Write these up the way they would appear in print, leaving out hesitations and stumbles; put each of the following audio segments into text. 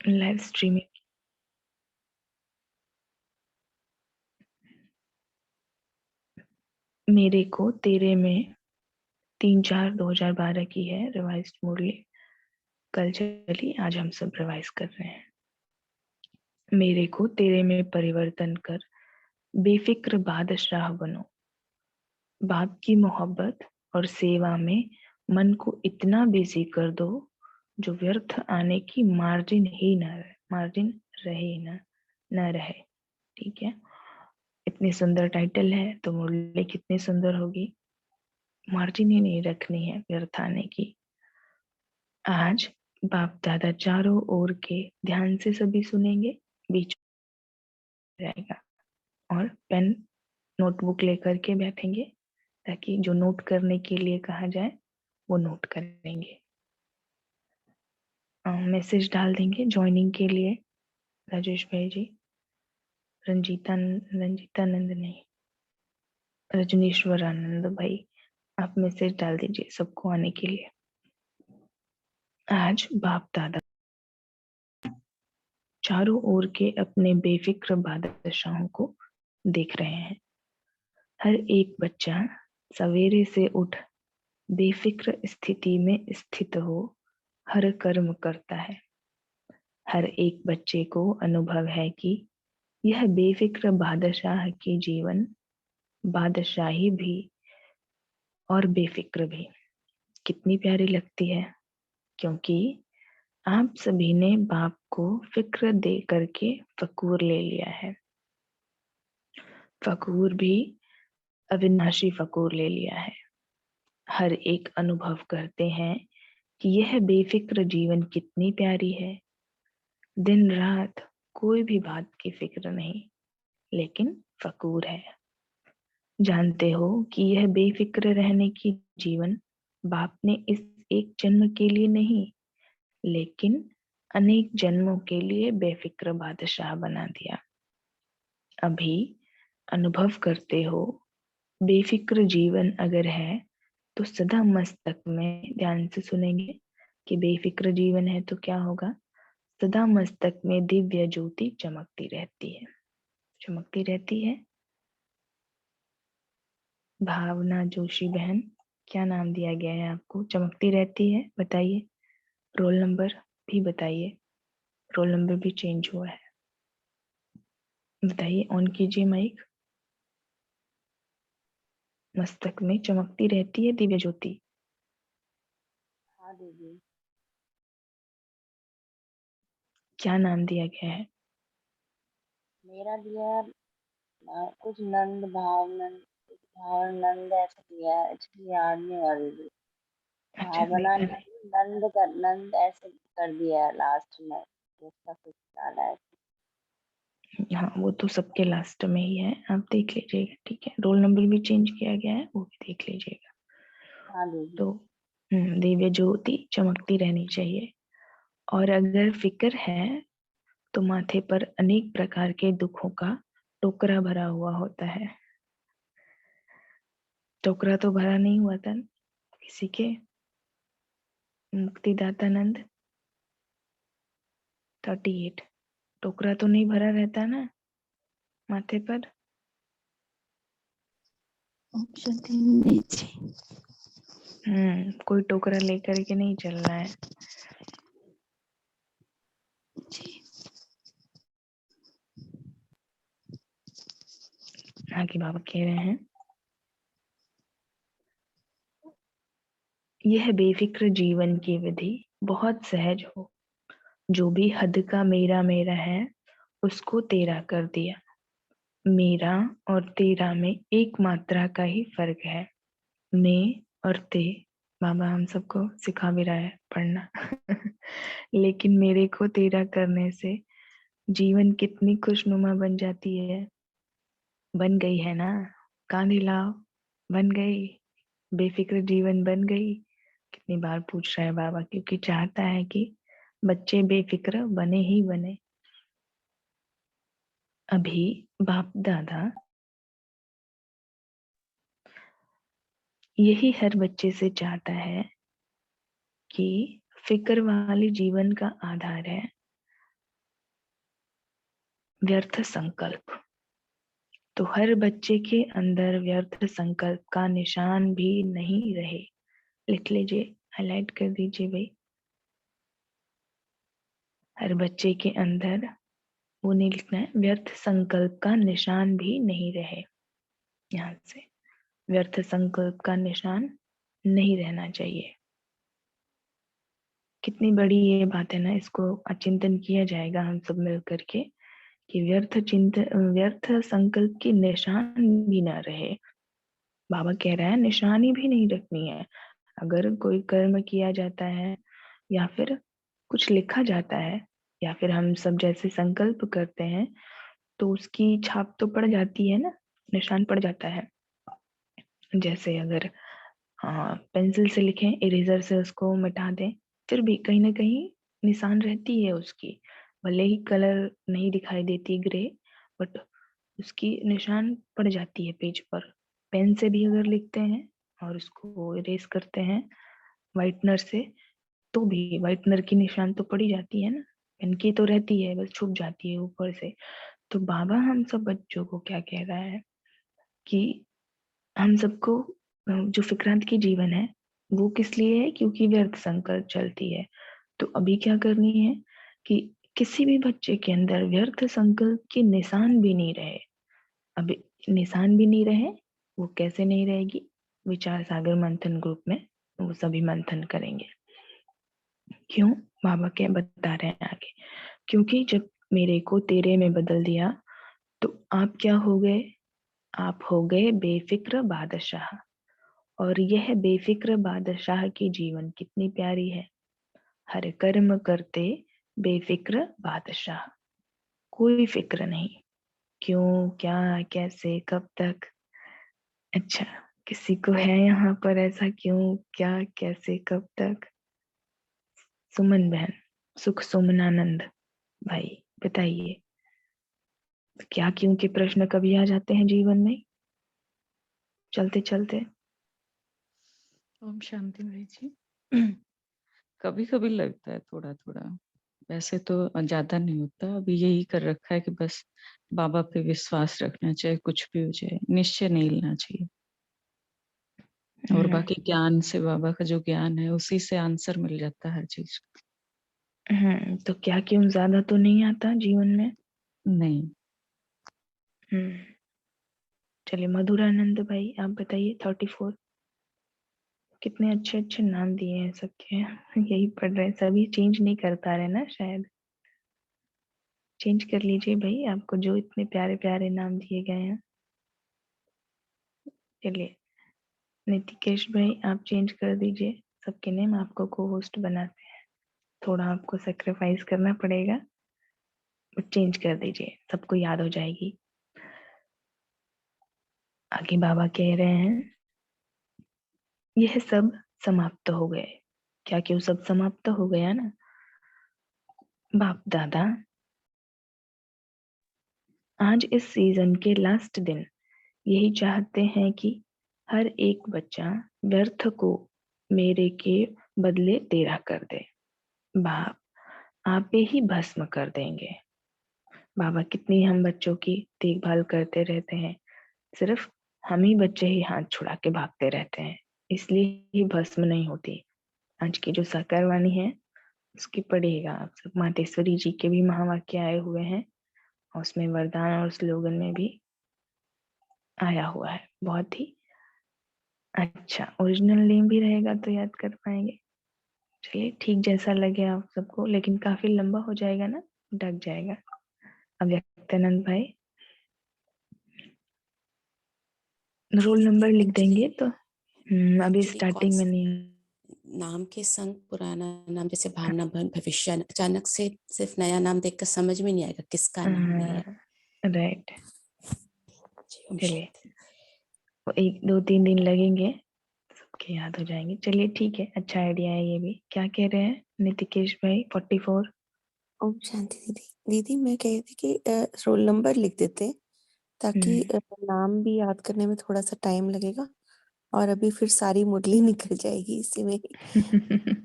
Live streaming. मेरे को तेरे में 3/4/2012 की है रिवाइज्ड मुरली। कल चली, आज हम सब रिवाइज कर रहे हैं। मेरे को तेरे में परिवर्तन कर बेफिक्र बादशाह बनो। बाप की मोहब्बत और सेवा में मन को इतना बिजी कर दो जो व्यर्थ आने की मार्जिन रहे न रहे। ठीक है, इतनी सुंदर टाइटल है तो मुरली कितनी सुंदर होगी। मार्जिन ही नहीं रखनी है व्यर्थ आने की। आज बाप दादा चारों ओर के ध्यान से सभी सुनेंगे, बीच में रहेगा और पेन नोटबुक लेकर के बैठेंगे ताकि जो नोट करने के लिए कहा जाए वो नोट करेंगे। मैसेज डाल देंगे ज्वाइनिंग के लिए। राजेश भाई जी, रंजीतानंद नहीं, रजनीश्वरानंद भाई, आप मैसेज डाल दीजिए सबको आने के लिए। आज बाप दादा चारों ओर के अपने बेफिक्र बादशाहों को देख रहे हैं। हर एक बच्चा सवेरे से उठ बेफिक्र स्थिति में स्थित हो हर कर्म करता है। हर एक बच्चे को अनुभव है कि यह बेफिक्र बादशाह की जीवन बादशाही भी और बेफिक्र भी कितनी प्यारी लगती है, क्योंकि आप सभी ने बाप को फिक्र दे करके फकूर ले लिया है। फकूर भी अविनाशी फकूर ले लिया है। हर एक अनुभव करते हैं कि यह बेफिक्र जीवन कितनी प्यारी है। दिन रात कोई भी बात की फिक्र नहीं, लेकिन फकूर है। जानते हो कि यह बेफिक्र रहने की जीवन बाप ने इस एक जन्म के लिए नहीं, लेकिन अनेक जन्मों के लिए बेफिक्र बादशाह बना दिया। अभी अनुभव करते हो बेफिक्र जीवन अगर है तो सदा मस्तक में, ध्यान से सुनेंगे कि बेफिक्र जीवन है तो क्या होगा। सदा मस्तक में दिव्य ज्योति चमकती रहती है। चमकती रहती है। भावना जोशी बहन, क्या नाम दिया गया है आपको? चमकती रहती है, बताइए। रोल नंबर भी बताइए, रोल नंबर भी चेंज हुआ है, बताइए। ऑन कीजिए माइक। मस्तक में चमकती रहती है दिव्य ज्योति। हाँ दीदी। क्या नाम दिया गया है? मेरा दिया है कुछ नंद भावनंद, भावनंद ऐसा दिया है, एक्चुअली याद नहीं हुआ दीदी। अच्छा कोई भावना बात नहीं। नहीं, नंद ऐसे कर दिया है लास्ट में, उसका कुछ डाला है। हाँ, वो तो सबके लास्ट में ही है, आप देख लीजिएगा। ठीक है, रोल नंबर भी चेंज किया गया है, वो भी देख लीजिएगा। हाँ दीदी। तो दिव्य ज्योति चमकती रहनी चाहिए। और अगर फिक्र है तो माथे पर अनेक प्रकार के दुखों का टोकरा भरा हुआ होता है। टोकरा तो भरा नहीं हुआ था किसी के। मुक्तिदातानंद 38, टोकरा तो नहीं भरा रहता ना माथे पर। ऑप्शन दीजिए। कोई टोकरा लेकर के नहीं चलना है जी। आगे बाबा कह रहे हैं, यह बेफिक्र जीवन की विधि बहुत सहज हो। जो भी हद का मेरा मेरा है उसको तेरा कर दिया। मेरा और तेरा में एक मात्रा का ही फर्क है। मैं और ते, बाबा हम सबको सिखा भी रहा है पढ़ना लेकिन मेरे को तेरा करने से जीवन कितनी खुशनुमा बन जाती है। बन गई है ना? कान हिलाओ, बन गई। बेफिक्र जीवन बन गई। कितनी बार पूछ रहा है बाबा, क्योंकि चाहता है कि बच्चे बेफिक्र बने ही बने। अभी बाप दादा यही हर बच्चे से चाहता है कि फिक्र वाली जीवन का आधार है व्यर्थ संकल्प। तो हर बच्चे के अंदर व्यर्थ संकल्प का निशान भी नहीं रहे। लिख लीजिए, हाईलाइट कर दीजिए भाई। हर बच्चे के अंदर वो नहीं लिखना है, व्यर्थ संकल्प का निशान भी नहीं रहे। यहाँ से व्यर्थ संकल्प का निशान नहीं रहना चाहिए। कितनी बड़ी ये बात है ना, इसको अचिंतन किया जाएगा हम सब मिल करके कि व्यर्थ संकल्प की निशान भी ना रहे। बाबा कह रहा है निशानी भी नहीं रखनी है। अगर कोई कर्म किया जाता है या फिर कुछ लिखा जाता है या फिर हम सब जैसे संकल्प करते हैं तो उसकी छाप तो पड़ जाती है ना, निशान पड़ जाता है। जैसे अगर पेंसिल से लिखें, इरेजर से उसको मिटा दें, फिर भी कहीं ना कहीं निशान रहती है उसकी। भले ही कलर नहीं दिखाई देती ग्रे, बट उसकी निशान पड़ जाती है पेज पर। पेन से भी अगर लिखते हैं और उसको इरेज करते हैं व्हाइटनर से, तो भी व्हाइटनर की निशान तो पड़ी जाती है ना, पेन की तो रहती है, बस छुप जाती है ऊपर से। तो बाबा हम सब बच्चों को क्या कह रहा है कि हम सबको जो फिक्रांत की जीवन है वो किस लिए है, क्योंकि व्यर्थ संकल्प चलती है। तो अभी क्या करनी है कि किसी भी बच्चे के अंदर व्यर्थ संकल्प के निशान भी नहीं रहे। अभी निशान भी नहीं रहे, वो कैसे नहीं रहेगी? विचार सागर मंथन ग्रुप में वो सभी मंथन करेंगे। क्यों? बाबा क्या बता रहे हैं आगे। क्योंकि जब मेरे को तेरे में बदल दिया तो आप क्या हो गए? आप हो गए बेफिक्र बादशाह। और यह बेफिक्र बादशाह की जीवन कितनी प्यारी है। हर कर्म करते बेफिक्र बादशाह, कोई फिक्र नहीं, क्यों, क्या, कैसे, कब तक। अच्छा, किसी को है यहाँ पर ऐसा क्यों, क्या, कैसे, कब तक? सुमन बहन, सुख सुमनानंद भाई, बताइए क्या क्यों के प्रश्न कभी आ जाते हैं जीवन में चलते चलते? ओम शांति भाई जी। कभी कभी लगता है थोड़ा थोड़ा, वैसे तो ज्यादा नहीं होता। अभी यही कर रखा है कि बस बाबा पे विश्वास रखना चाहिए, कुछ भी हो जाए निश्चय नहीं लेना चाहिए। और बाकी ज्ञान से, बाबा का जो ज्ञान है उसी से आंसर मिल जाता है हर चीज। तो क्या क्यों ज्यादा तो नहीं आता जीवन में? नहीं। चलिए मधुरानंद भाई आप बताइए, 34। कितने अच्छे अच्छे नाम दिए हैं सबके। यही पढ़ रहे हैं सभी, चेंज नहीं कर पा रहे ना शायद। चेंज कर लीजिए भाई, आपको जो इतने प्यारे प्यारे नाम दिए गए हैं। चलिए नितिकेश भाई आप चेंज कर दीजिए सबके नेम, आपको को होस्ट बनाते हैं। थोड़ा आपको सेक्रीफाइस करना पड़ेगा, चेंज कर दीजिए, सबको याद हो जाएगी। आगे बाबा कह रहे हैं यह सब समाप्त हो गए। क्या क्यों सब समाप्त हो गया ना? बाप दादा आज इस सीजन के लास्ट दिन यही चाहते हैं कि हर एक बच्चा व्यर्थ को मेरे के बदले तेरा कर दे। बाप आप ही भस्म कर देंगे। बाबा कितनी हम बच्चों की देखभाल करते रहते हैं, सिर्फ हम ही बच्चे ही हाथ छुड़ा के भागते रहते हैं, इसलिए ही भस्म नहीं होती। आज की जो साकार वाणी है उसकी पढ़िएगा आप सब। मातेश्वरी जी के भी महावाक्य आए हुए हैं, उसमें वरदान और स्लोगन में भी आया हुआ है। बहुत ही अच्छा, ओरिजिनल नेम भी रहेगा तो याद कर पाएंगे। चलिए ठीक जैसा लगे आप सबको, लेकिन काफी लंबा हो जाएगा ना, ढक जाएगा। अव्यक्तानंद भाई रोल नंबर लिख देंगे तो अभी एक्चुअली कौन स्टार्टिंग में नहीं। नाम के संग पुराना नाम, जैसे भावना भविष्य, अचानक से सिर्फ नया नाम देखकर समझ में नहीं आएगा किसका नाम है ये। राइट, जी, ओम चलिए शांति। वो 1 2 3 दिन लगेंगे, सबके याद हो जाएंगे। चलिए ठीक है, अच्छा आइडिया है ये भी। क्या कह रहे हैं नितिकेश भाई? 44। ओम शांति दीदी। दीदी मैं कह रही थी कि रोल नंबर लिख देते ताकि नाम भी याद करने में थोड़ा सा टाइम लगेगा, और अभी फिर सारी मुरली निकल जाएगी इसी में ही। हम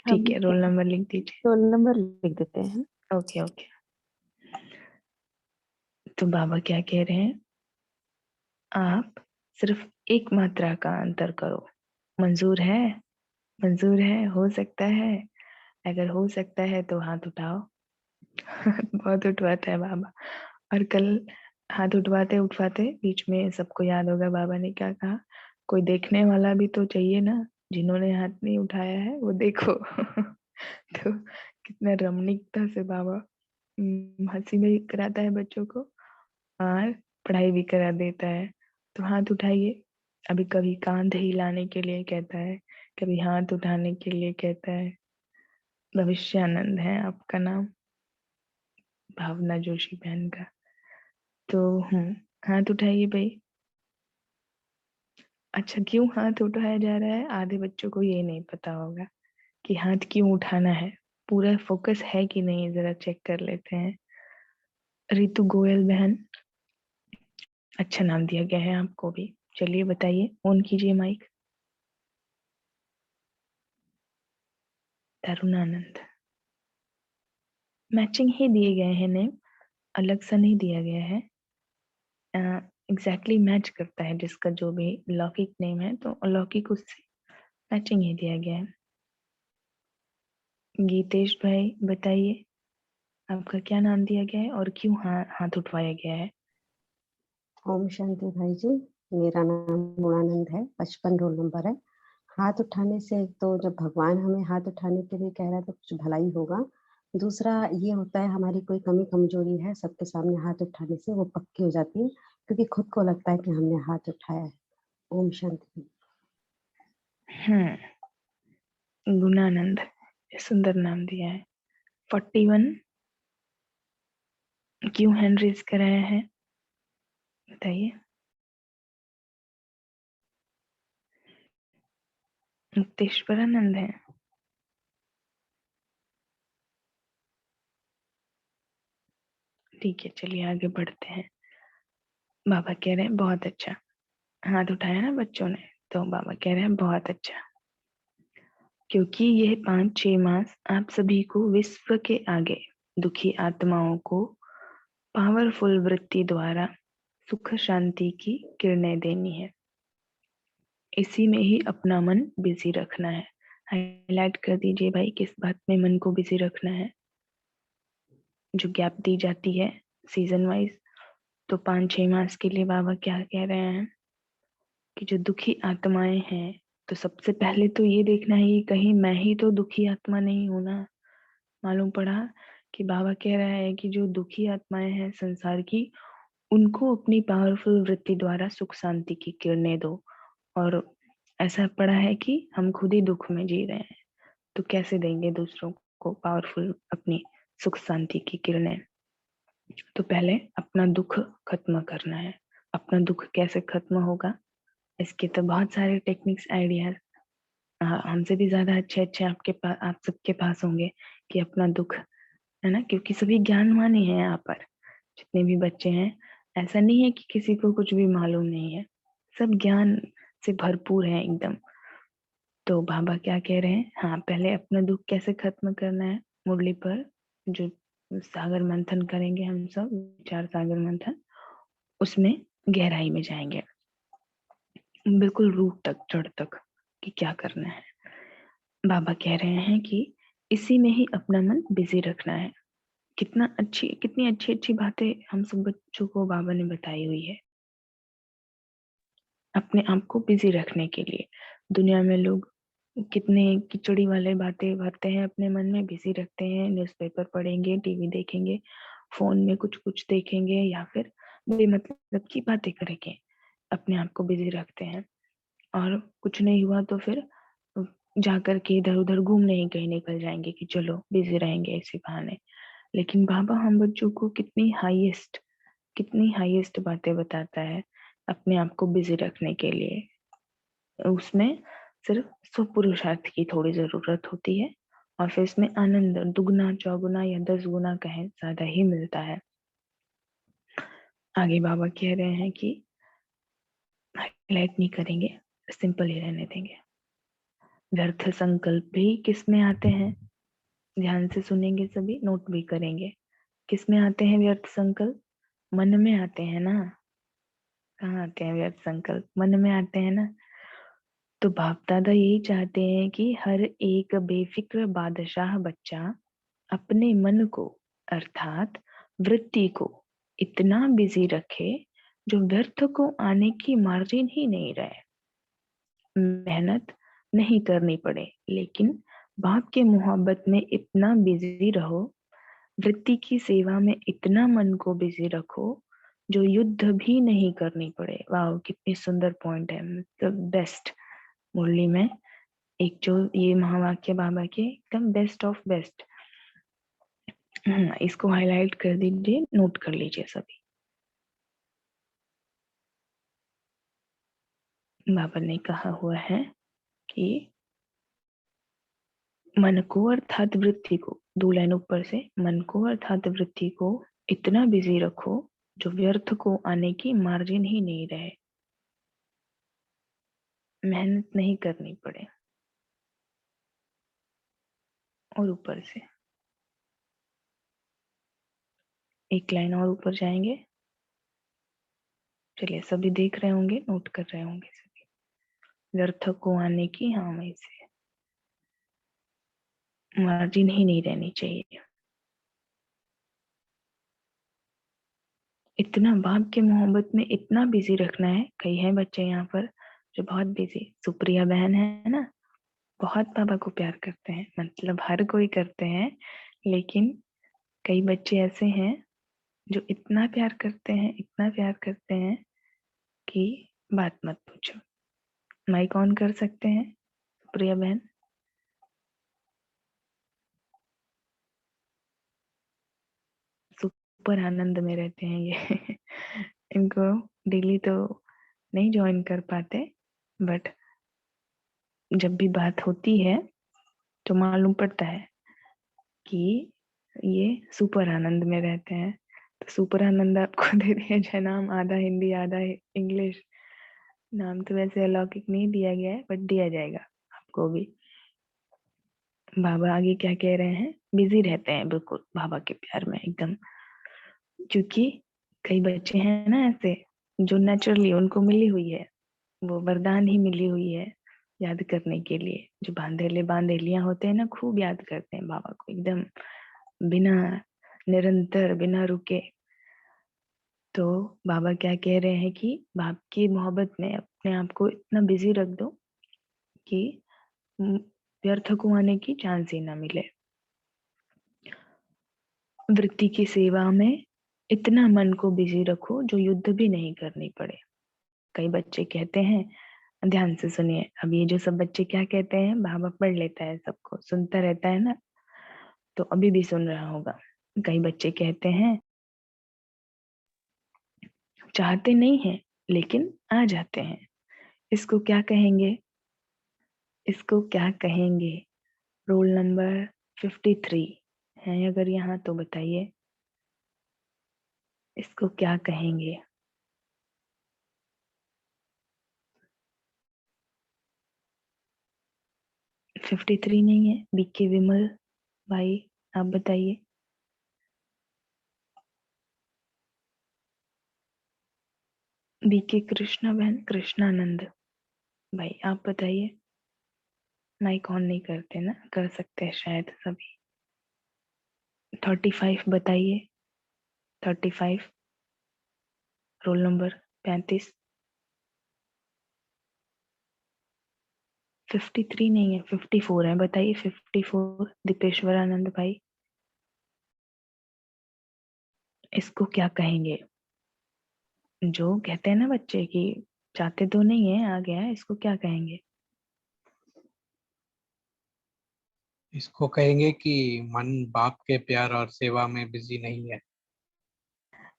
ठीक है, रोल नंबर लिख दीजिए। रोल नंबर लिख देते हैं। Okay okay. तो बाबा क्या कह रहे हैं, आप सिर्फ एक मात्रा का अंतर करो। मंजूर है? मंजूर है? हो सकता है? अगर हो सकता है तो हाथ उठाओ। बहुत उठवाता है बाबा। और कल हाथ उठवाते उठवाते बीच में सबको याद होगा बाबा ने क्या कहा, कोई देखने वाला भी तो चाहिए ना, जिन्होंने हाथ नहीं उठाया है वो देखो। तो कितना रमणीकता से बाबा हंसी भी कराता है बच्चों को और पढ़ाई भी करा देता है। तो हाथ उठाइए। अभी कभी कांध हिलाने के लिए कहता है, कभी हाथ उठाने के लिए कहता है। भविष्यानंद है आपका नाम, भावना जोशी बहन का। तो हाथ उठाइए भाई। अच्छा, क्यों हाथ उठाया जा रहा है? आधे बच्चों को ये नहीं पता होगा कि हाथ क्यों उठाना है। पूरा फोकस है कि नहीं, जरा चेक कर लेते हैं। रितु गोयल बहन, अच्छा नाम दिया गया है आपको भी। चलिए बताइए, ऑन कीजिए माइक। तरुणानंद, मैचिंग ही दिए गए हैं नेम, अलग सा नहीं दिया गया है। एग्जैक्टली मैच करता है जिसका जो भी लौकिक नेम है, तो अलौकिक उससे मैचिंग ही दिया गया है। गीतेश भाई बताइए, आपका क्या नाम दिया गया है और क्यों हाथ उठवाया गया है? ओम शांति भाई जी, मेरा नाम गुणानंद है, 55 रोल नंबर है। हाथ उठाने से तो जब भगवान हमें हाथ उठाने के लिए कह रहा है तो कुछ भलाई होगा। दूसरा ये होता है हमारी कोई कमी कमजोरी है, सबके सामने हाथ उठाने से वो पक्की हो जाती है, क्योंकि खुद को लगता है कि हमने हाथ उठाया है। ओम शांति। गुणानंद, सुंदर नाम दिया है। 41 क्यों हैंड रेज कराया है बताइए। मुक्तेश्वरानंद है। ठीक है, चलिए आगे बढ़ते हैं। बाबा कह रहे हैं बहुत अच्छा। हाथ उठाया ना बच्चों ने, तो बाबा कह रहे हैं बहुत अच्छा, क्योंकि यह 5-6 मास आप सभी को विश्व के आगे दुखी आत्माओं को पावरफुल वृत्ति द्वारा सुख शांति की किरणें देनी है। इसी में ही अपना मन बिजी रखना है। हाईलाइट कर दीजिए भाई, किस बात में मन को बिजी रखना है। जो गैप दी जाती है सीजन वाइज, तो 5-6 मास के लिए बाबा क्या कह रहे हैं कि जो दुखी आत्माएं हैं, तो सबसे पहले तो ये देखना है कि कहीं मैं ही तो दुखी आत्मा नहीं हूं ना। मालूम पड़ा कि बाबा कह रहा है कि जो दुखी आत्माएं हैं संसार की, उनको अपनी पावरफुल वृत्ति द्वारा सुख शांति की किरणें दो। और ऐसा पड़ा है कि हम खुद ही दुख में जी रहे हैं, तो कैसे देंगे दूसरों को पावरफुल अपनी सुख शांति की किरणें। तो पहले अपना दुख खत्म करना है। अपना दुख कैसे खत्म होगा, इसके तो बहुत सारे टेक्निक्स आइडियाज हमसे भी ज्यादा अच्छे अच्छे आपके पास, आप सबके पास होंगे कि अपना दुख, है ना, क्योंकि सभी ज्ञानवान ही हैं यहाँ पर। जितने भी बच्चे हैं, ऐसा नहीं है कि किसी को कुछ भी मालूम नहीं है, सब ज्ञान से भरपूर है एकदम। तो बाबा क्या कह रहे हैं, हाँ पहले अपना दुख कैसे खत्म करना है। मुरली पर जो सागर मंथन करेंगे हम सब, विचार सागर मंथन, उसमें गहराई में जाएंगे, बिल्कुल रूट तक, जड़ तक, कि क्या करना है। बाबा कह रहे हैं कि इसी में ही अपना मन बिजी रखना है। कितनी अच्छी अच्छी बातें हम सब बच्चों को बाबा ने बताई हुई है अपने आप को बिजी रखने के लिए। दुनिया में लोग कितने खिचड़ी वाले बातें भरते हैं अपने मन में, बिजी रखते हैं। न्यूज़पेपर पढ़ेंगे, टीवी देखेंगे, फोन में कुछ कुछ देखेंगे, या फिर बेमतलब की बातें करेंगे, अपने आप को बिजी रखते हैं। और कुछ नहीं हुआ तो फिर जाकर के इधर उधर घूमने ही कहीं निकल जाएंगे कि चलो बिजी रहेंगे इसी बहाने। लेकिन बाबा हम बच्चों को कितनी हाईएस्ट बातें बताता है अपने आप को बिजी रखने के लिए। उसमें सिर्फ स्वपुरुषार्थ की थोड़ी जरूरत होती है, और फिर इसमें आनंद दुगना चौगुना या 10 गुना कहें ज्यादा ही मिलता है। आगे बाबा कह रहे हैं कि हाईलाइट नहीं करेंगे, सिंपल ही रहने देंगे। व्यर्थ संकल्प भी किस में आते हैं, ध्यान से सुनेंगे, सभी नोट भी करेंगे। किस में आते हैं व्यर्थ संकल्प? मन में आते हैं ना, कहाँ आते हैं व्यर्थ संकल्प, मन में आते हैं ना। तो बाप दादा यही चाहते हैं कि हर एक बेफिक्र बादशाह बच्चा अपने मन को अर्थात वृत्ति को इतना बिजी रखे जो व्यर्थ को आने की मार्जिन ही नहीं रहे। मेहनत नहीं करनी पड़े, लेकिन बाप के मोहब्बत में इतना बिजी रहो, वृत्ति की सेवा में इतना मन को बिजी रखो जो युद्ध भी नहीं करनी पड़े। वाह, कितनी सुंदर पॉइंट है, मतलब बेस्ट मुरली में एक जो ये महावाक्य बाबा के एकदम बेस्ट ऑफ बेस्ट। इसको हाईलाइट कर दीजिए, नोट कर लीजिए सभी। बाबा ने कहा हुआ है कि मन को अर्थात वृत्ति को, 2 लाइन ऊपर से, मन को अर्थात वृत्ति को इतना बिजी रखो जो व्यर्थ को आने की मार्जिन ही नहीं रहे, मेहनत नहीं करनी पड़े। और ऊपर से एक लाइन और ऊपर जाएंगे, चलिए सभी देख रहे होंगे, नोट कर रहे होंगे सभी। व्यर्थ को आने की वहीं से मार्जिन ही नहीं रहनी चाहिए। इतना बाप के मोहब्बत में इतना बिजी रखना है। कई हैं बच्चे यहाँ पर जो बहुत बिजी, सुप्रिया बहन है ना, बहुत बाबा को प्यार करते हैं, मतलब हर कोई करते हैं, लेकिन कई बच्चे ऐसे हैं जो इतना प्यार करते हैं, इतना प्यार करते हैं कि बात मत पूछो। माइक ऑन कर सकते हैं सुप्रिया बहन? सुपर आनंद में रहते हैं ये इनको डेली तो नहीं ज्वाइन कर पाते, बट जब भी बात होती है तो मालूम पड़ता है कि ये सुपर आनंद में रहते हैं। तो सुपर आनंद आपको दे दिया जाए नाम, आधा हिंदी आधा इंग्लिश। नाम तो वैसे अलौकिक नहीं दिया गया है, बट दिया जाएगा आपको भी। बाबा आगे क्या कह रहे हैं? बिजी रहते हैं बिल्कुल बाबा के प्यार में एकदम, क्योंकि कई बच्चे हैं ना ऐसे जो नेचुरली उनको मिली हुई है, वो वरदान ही मिली हुई है याद करने के लिए। जो बांधेले बांधेलियां होते हैं ना, खूब याद करते हैं बाबा को एकदम बिना निरंतर, बिना रुके। तो बाबा क्या कह रहे हैं कि बाप की मोहब्बत में अपने आप को इतना बिजी रख दो कि व्यर्थ को आने की चांस ही ना मिले। वृत्ति की सेवा में इतना मन को बिजी रखो जो युद्ध भी नहीं करनी पड़े। कई बच्चे कहते हैं, ध्यान से सुनिए, अब ये जो सब बच्चे क्या कहते हैं, बाबा पढ़ लेता है, सबको सुनता रहता है ना, तो अभी भी सुन रहा होगा। कई बच्चे कहते हैं चाहते नहीं हैं लेकिन आ जाते हैं, इसको क्या कहेंगे? इसको क्या कहेंगे? रोल नंबर 53 है अगर यहाँ तो बताइए, इसको क्या कहेंगे? 53 नहीं है? बीके विमल भाई आप बताइए। बीके कृष्णा बहन, कृष्णानंद भाई आप बताइए। माइक ऑन नहीं करते ना, कर सकते हैं शायद सभी। 35 बताइए, 35 रोल नंबर 35। 53 नहीं है, 54 है, बताइए 54 दीपेश्वर आनंद भाई, इसको क्या कहेंगे? जो कहते हैं ना बच्चे कि चाहते तो नहीं है, आ गया है, इसको क्या कहेंगे? इसको कहेंगे कि मन बाप के प्यार और सेवा में बिजी नहीं है।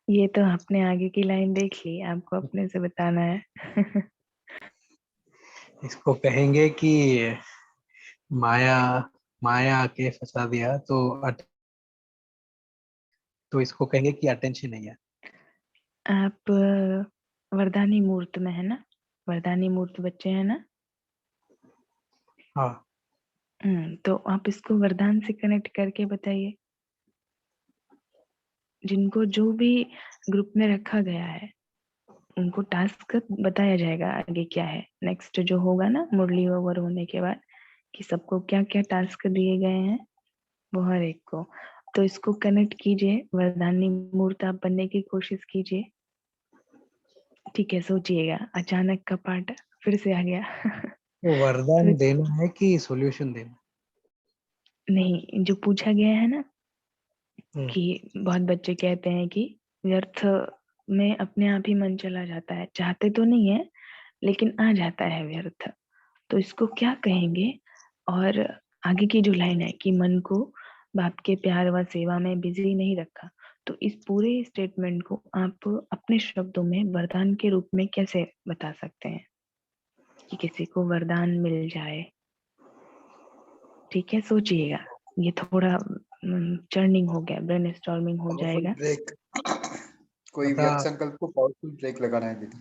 ये तो आपने आगे की लाइन देख ली, आपको अपने से बताना है इसको कहेंगे कि माया माया आके फंसा दिया, तो इसको कहेंगे कि अटेंशन नहीं है। आप वरदानी मूर्त में है ना? वरदानी मूर्त बच्चे हैं ना? हाँ, तो आप इसको वरदान से कनेक्ट करके बताइए। जिनको जो भी ग्रुप में रखा गया है उनको टास्क बताया जाएगा आगे क्या है। नेक्स्ट जो होगा ना मुरली ओवर होने के बाद कि सबको क्या क्या टास्क दिए गए हैं वो हर एक को। तो इसको कनेक्ट कीजिए, वरदानी मूर्त आप बनने की कोशिश कीजिए। ठीक है, सोचिएगा। अचानक का पार्ट फिर से आ गया। वो वरदान तो देना है कि सॉल्यूशन देना? नहीं, जो पूछा गया है ना हम्म, कि बहुत बच्चे कहते हैं कि व्यर्थ में अपने आप ही मन चला जाता है, चाहते तो नहीं है लेकिन आ जाता है व्यर्थ। तो इसको क्या कहेंगे? और आगे की जो लाइन है कि मन को बाप के प्यार व सेवा में बिजी नहीं रखा, तो इस पूरे स्टेटमेंट को आप अपने शब्दों में वरदान के रूप में कैसे बता सकते हैं कि किसी को वरदान मिल जाए? ठीक है, सोचिएगा। ये थोड़ा चर्निंग हो गया, ब्रेनस्टॉर्मिंग हो पावरफुल जाएगा। ब्रेक। कोई सदा व्यर्थ संकल्प को पावरफुल ब्रेक लगाना है दीदी।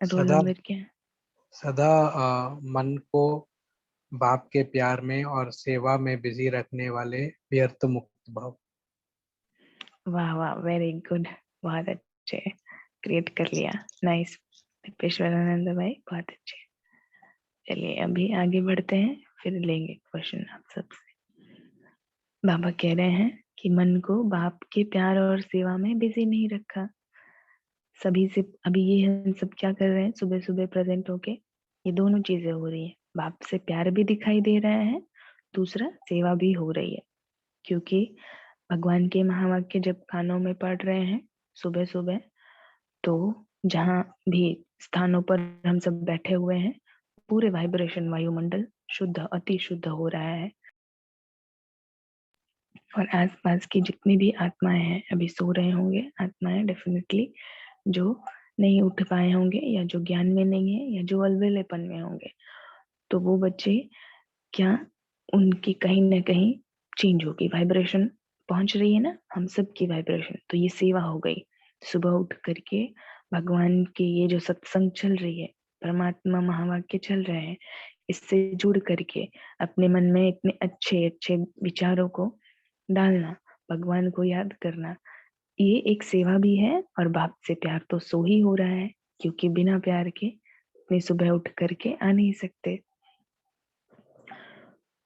रोल सदा नंबर क्या है? सदा मन को बाप के प्यार में और सेवा में बिजी रखने वाले व्यर्थ मुक्त भाव। वाह वाह, वेरी गुड, बहुत अच्छे, क्रिएट कर लिया, नाइस पेशवरानंद भाई, बहुत अच्छे। चलिए अभी आगे बढ़ते हैं, फिर लेंगे क्वेश्चन आप सबसे। बाबा कह रहे हैं कि मन को बाप के प्यार और सेवा में बिजी नहीं रखा। सभी से अभी ये हम सब क्या कर रहे हैं, सुबह सुबह प्रेजेंट होके ये दोनों चीजें हो रही है। बाप से प्यार भी दिखाई दे रहा है, दूसरा सेवा भी हो रही है। क्योंकि भगवान के महावाक्य जब कानों में पढ़ रहे हैं सुबह सुबह, तो जहाँ भी स्थानों पर हम सब बैठे हुए हैं पूरे वाइब्रेशन वायुमंडल शुद्ध अति शुद्ध हो रहा है। और आसपास की जितनी भी आत्माएं हैं अभी सो रहे होंगे, आत्माएं डेफिनेटली जो नहीं उठ पाए होंगे या जो ज्ञान में नहीं है या जो अलवेलेपन में होंगे, तो वो बच्चे क्या उनकी कहीं ना कहीं चेंज होगी, वाइब्रेशन पहुंच रही है ना हम सब की वाइब्रेशन, तो ये सेवा हो गई। सुबह उठ करके भगवान की ये जो सत्संग चल रही है, परमात्मा महावाक्य चल रहे हैं, इससे जुड़ करके अपने मन में इतने अच्छे अच्छे विचारों को डालना, भगवान को याद करना, ये एक सेवा भी है। और बाप से प्यार तो सो ही हो रहा है, क्योंकि बिना प्यार के अपनी सुबह उठ करके आ नहीं सकते।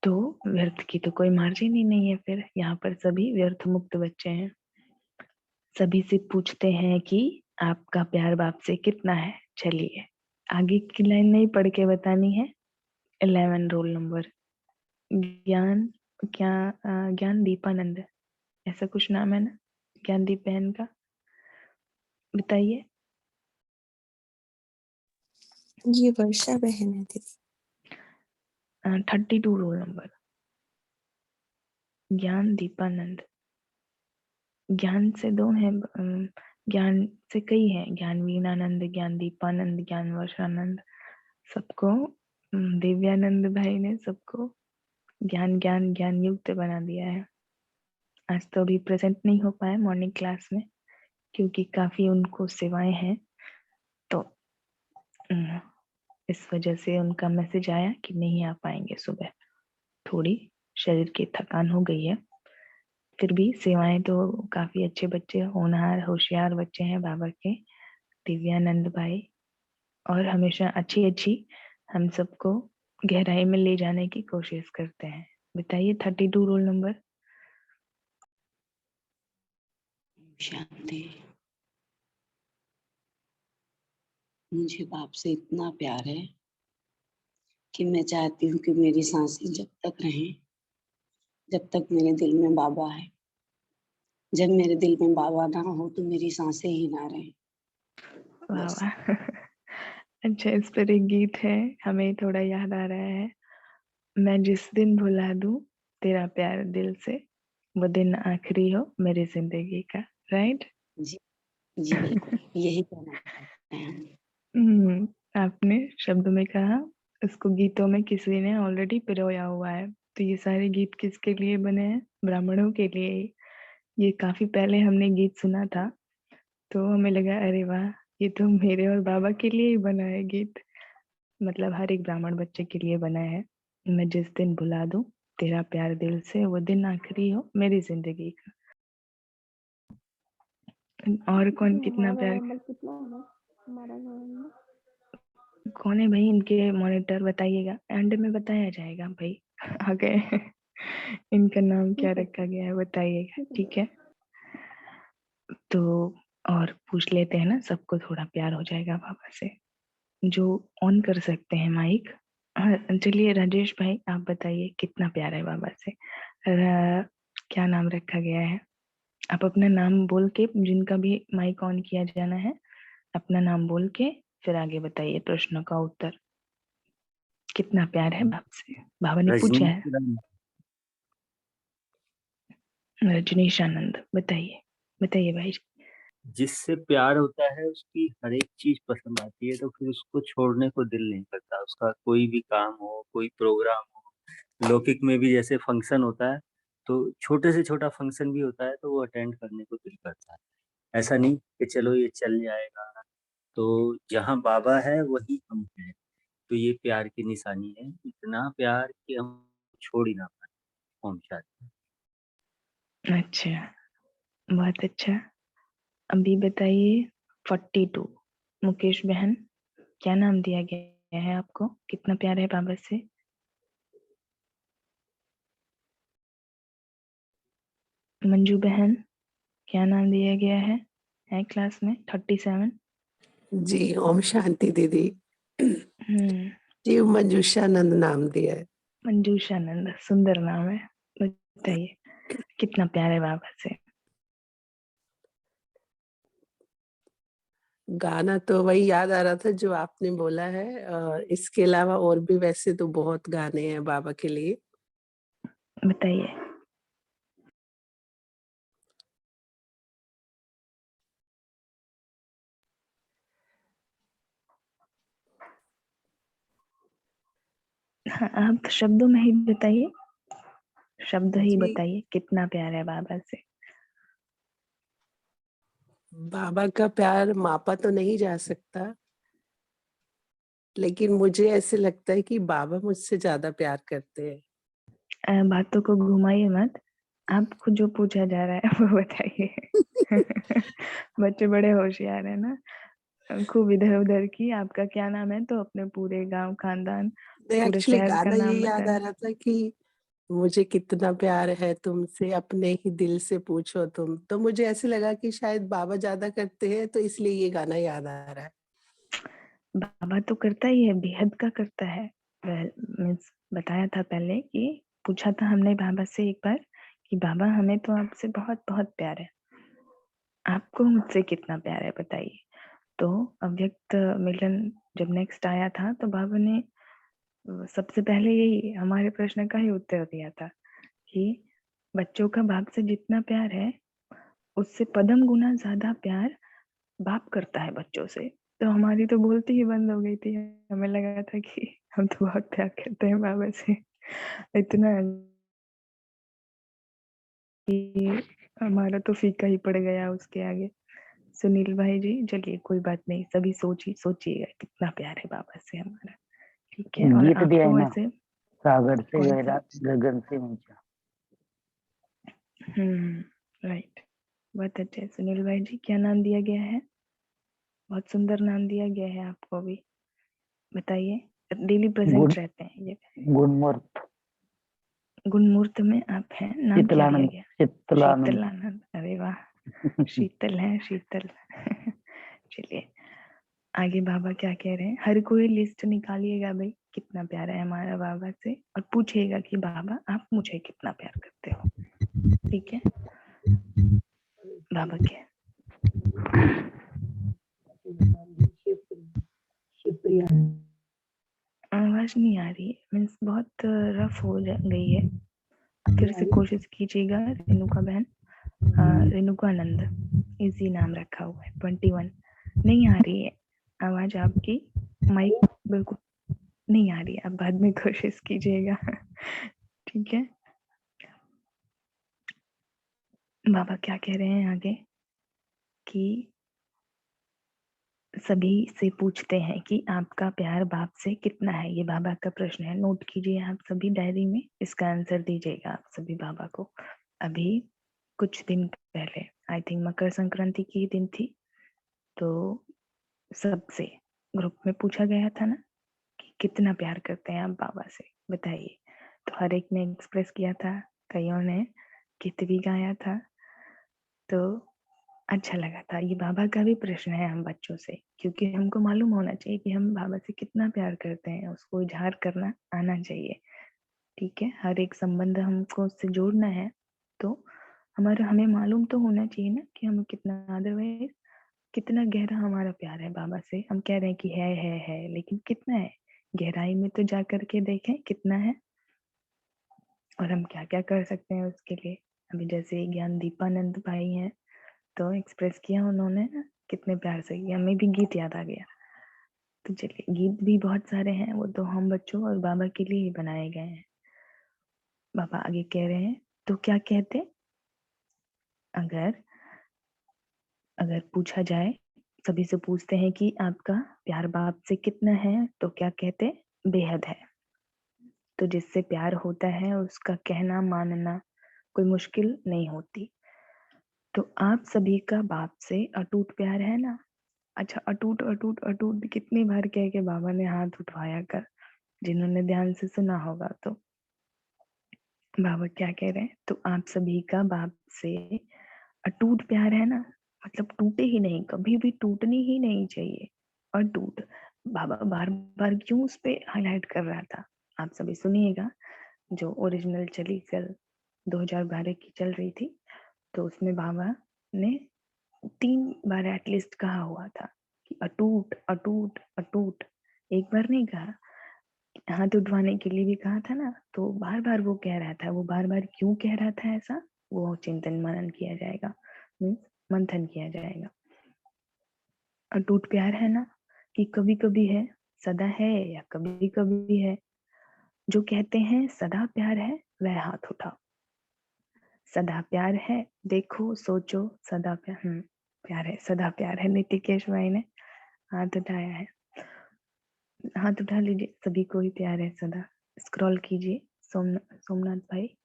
तो व्यर्थ की तो कोई मार्जिन ही नहीं है। फिर यहाँ पर सभी व्यर्थ मुक्त बच्चे हैं। सभी से पूछते हैं कि आपका प्यार बाप से कितना है। चलिए आगे की लाइन नहीं पढ़ के बतानी है। 11 रोल नंबर, ज्ञान क्या ज्ञान दीपानंद, ऐसा कुछ नाम है ना ज्ञान दीप बहन का, बताइए। ये वर्षा बहन है दीदी। 32 रोल नंबर, ज्ञान दीपानंद। ज्ञान से दो हैं, ज्ञान से कई हैं, ज्ञान वीणानंद, ज्ञान दीपानंद, ज्ञान वर्षानंद। सबको दिव्यानंद भाई ने सबको ज्ञान ज्ञान ज्ञान युक्त बना दिया है। आज तो अभी प्रेजेंट नहीं हो पाए मॉर्निंग क्लास में, क्योंकि काफी उनको सेवाएं हैं, तो इस वजह से उनका मैसेज आया कि नहीं आ पाएंगे सुबह, थोड़ी शरीर की थकान हो गई है। फिर भी सेवाएं तो काफी अच्छे बच्चे, होनहार होशियार बच्चे हैं बाबा के, दिव्यानंद भाई, और हमेशा अच्छी अच्छी हम सबको गहराई में ले जाने की कोशिश करते हैं। बताइए 32 रोल नंबर। शांति। मुझे बाप से इतना प्यार है कि मैं चाहती हूँ कि मेरी सांसें जब तक रहें, जब तक मेरे दिल में बाबा है। जब मेरे दिल में बाबा ना हो तो मेरी सांसें ही ना रहें। वाह बस वाह। अच्छा, इस पर एक गीत है, हमें थोड़ा याद आ रहा है। मैं जिस दिन भुला दूं तेरा प्यार दिल से, वो दिन आखिरी हो मेरी जिंदगी का। राइट। जी जी बिल्कुल यही कहना चाहते हैं हम। आपने शब्दों में कहा, इसको गीतों में किसी ने ऑलरेडी पिरोया हुआ है। तो ये सारे गीत किसके लिए बने हैं? ब्राह्मणों के लिए। ये काफी पहले हमने गीत सुना था, तो हमें लगा अरे वाह, ये तो मेरे और बाबा के लिए ही बना है गीत, मतलब हर एक ब्राह्मण बच्चे के लिए बना है। मैं जिस दिन भुला दूं तेरा प्यार दिल से वो दिन आखिरी हो मेरी जिंदगी का। और कौन कितना प्यार कितना है हमारा रोल नंबर? कौन है भाई? इनके मॉनिटर बताइएगा, एंड में बताया जाएगा भाई। आगे इनका नाम क्या रखा गया है बताइएगा, ठीक है? तो और पूछ लेते हैं ना, सबको थोड़ा प्यार हो जाएगा बाबा से। जो ऑन कर सकते हैं माइक। हाँ, चलिए राजेश भाई आप बताइए कितना प्यार है बाबा से। क्या नाम रखा गया है? आप अपना नाम बोल के, जिनका भी माइक ऑन किया जाना है अपना नाम बोल के फिर आगे बताइए प्रश्नों का उत्तर। कितना प्यार है बाप से? बाबा ने पूछा है। रजनीश आनंद बताइए, बताइए भाई। जिससे प्यार होता है उसकी हर एक चीज पसंद आती है, तो फिर उसको छोड़ने को दिल नहीं करता। उसका कोई भी काम हो, कोई प्रोग्राम हो, लौकिक में भी जैसे फंक्शन होता है, तो छोटे से छोटा फंक्शन भी होता है तो वो अटेंड करने को दिल करता है। ऐसा नहीं कि चलो ये चल जाएगा। तो जहाँ बाबा है वही हम हैं। तो ये प्यार की निशानी है, इतना प्यार कि हम छोड़ ही ना पाए। ओम शांति। अच्छा, बहुत अच्छा। अभी बताइए 42 मुकेश बहन, क्या नाम दिया गया है आपको? कितना प्यार है बाबा से? मंजू बहन, क्या नाम दिया गया है क्लास में 37? जी ओम शांति दीदी। जी मंजूषानंद नाम दिया है। मंजूषानंद, सुंदर नाम है। बताइए कितना प्यार है बाबा से? गाना तो वही याद आ रहा था जो आपने बोला है। इसके अलावा और भी वैसे तो बहुत गाने हैं बाबा के लिए। बताइए। हाँ, आप शब्दों में ही बताइए, शब्द ही जी बताइए कितना प्यार है बाबा से। बाबा का प्यार मापा तो नहीं जा सकता, लेकिन मुझे ऐसे लगता है कि बाबा मुझसे ज्यादा प्यार करते हैं। बातों को घुमाइए मत, आपको जो पूछा जा रहा है वो बताइए। बच्चे बड़े होशियार है ना, खूब इधर उधर की। आपका क्या नाम है तो अपने पूरे गांव खानदान पूरे एक्चुअली शहर का गाना ये नाम याद आ बताना। रहा था कि मुझे कितना प्यार है तुमसे, अपने ही दिल से पूछो तुम। तो मुझे ऐसे लगा कि शायद बाबा ज्यादा करते हैं, तो इसलिए ये गाना याद आ रहा है। बाबा तो करता ही है, बेहद का करता है। मीन्स बताया था पहले कि पूछा था हमने बाबा से एक बार कि बाबा हमें तो आपसे बहुत बहुत प्यार है, आपको मुझसे कितना प्यार है बताइए। तो अव्यक्त मिलन जब नेक्स्ट आया था तो बाबा ने सबसे पहले यही हमारे प्रश्न का ही उत्तर दिया था कि बच्चों का बाप से जितना प्यार है उससे पदम गुना ज्यादा प्यार बाप करता है बच्चों से। तो हमारी तो बोलती ही बंद हो गई थी, हमें लगा था कि हम तो बहुत प्यार करते हैं बाबा से, इतना कि हमारा तो फीका ही पड़ गया उसके आगे। सुनील भाई जी चलिए कोई बात नहीं, सभी सोचिएगा कितना प्यार है बाबा से हमारा, ठीक है? और गीत दिया है आपको ना, वैसे सागर से कौन गहरा सा? गगन से ऊंचा। राइट, बहुत अच्छे। सुनील भाई जी क्या नाम दिया गया है? बहुत सुंदर नाम दिया गया है आपको भी, बताइए। डेली गुण प्रेजेंट रहते हैं ये। गुणमूर्त गुणमूर्त में आप हैं, नाम क्या दिया शीतलानंद गया? शीतलानंद। शीतल आनंद, अरे वाह, शीतल है शीतल। चलिए आगे बाबा क्या कह रहे हैं। हर कोई लिस्ट निकालिएगा भाई कितना प्यार है हमारा बाबा से, और पूछिएगा कि बाबा आप मुझे कितना प्यार करते हो, ठीक है? बाबा के आवाज नहीं आ रही, मीन्स बहुत रफ हो गई है। फिर से कोशिश कीजिएगा रेणुका बहन। रेणुकानंद इजी नाम रखा हुआ है। 21 नहीं आ रही है आवाज आपकी, माइक बिल्कुल नहीं आ रही है, आप बाद में कोशिश कीजिएगा। ठीक है? बाबा क्या कह रहे हैं आगे कि सभी से पूछते हैं कि आपका प्यार बाप से कितना है। ये बाबा का प्रश्न है, नोट कीजिए आप सभी डायरी में, इसका आंसर दीजिएगा आप सभी बाबा को। अभी कुछ दिन पहले, आई थिंक मकर संक्रांति की दिन थी, तो सबसे ग्रुप में पूछा गया था ना कि कितना प्यार करते हैं आप बाबा से, बताइए। तो हर एक ने एक्सप्रेस किया था, कईयों ने गीत भी गाया था। तो अच्छा लगा था। ये बाबा का भी प्रश्न है हम बच्चों से, क्योंकि हमको मालूम होना चाहिए कि हम बाबा से कितना प्यार करते हैं, उसको इजहार करना आना चाहिए। ठीक है, हर एक संबंध हमको उससे जोड़ना है, तो हमें मालूम तो होना चाहिए ना कि हम कितना, अदरवाइज कितना गहरा हमारा प्यार है बाबा से। हम कह रहे हैं कि है, लेकिन कितना है? गहराई में तो जा करके देखें कितना है, और हम क्या क्या कर सकते हैं उसके लिए। अभी जैसे ज्ञान दीपानंद भाई हैं, तो एक्सप्रेस किया उन्होंने ना कितने प्यार से किया, हमें भी गीत याद आ गया। तो चलिए, गीत भी बहुत सारे हैं, वो तो हम बच्चों और बाबा के लिए ही बनाए गए हैं। बाबा आगे कह रहे हैं, तो क्या कहते, अगर अगर पूछा जाए, सभी से पूछते हैं कि आपका प्यार बाप से कितना है, तो क्या कहते? बेहद है। तो जिससे प्यार होता है उसका कहना मानना कोई मुश्किल नहीं होती। तो आप सभी का बाप से अटूट प्यार है ना? अच्छा, अटूट अटूट अटूट कितनी बार कह के बाबा ने हाथ उठवाया कर, जिन्होंने ध्यान से सुना होगा। तो बाबा क्या कह रहे हैं, तो आप सभी का बाप से अटूट प्यार है ना, मतलब टूटे ही नहीं, कभी भी टूटनी ही नहीं चाहिए। अटूट, बाबा बार बार क्यों उस पे हाईलाइट कर रहा था, आप सभी सुनिएगा। जो ओरिजिनल चली कल 2012 की चल रही थी, तो उसमें बाबा ने 3 बार एटलीस्ट कहा हुआ था कि अटूट अटूट अटूट। एक बार नहीं कहा, हाथ उठवाने के लिए भी कहा था ना। तो बार बार वो कह रहा था, वो बार बार क्यों कह रहा था ऐसा, वो चिंतन मनन किया जाएगा, मीन्स मंथन किया जाएगा। अटूट प्यार है ना, कि कभी कभी है, सदा है, या कभी कभी है। जो कहते हैं सदा प्यार है, वह हाथ उठाओ। सदा प्यार है, देखो सोचो, सदा प्यार, प्यार है, सदा प्यार है। नीतिकेश भाई ने हाथ उठाया है, हाथ उठा लीजिए, सभी को ही प्यार है सदा। स्क्रॉल कीजिए, सोमनाथ भाई,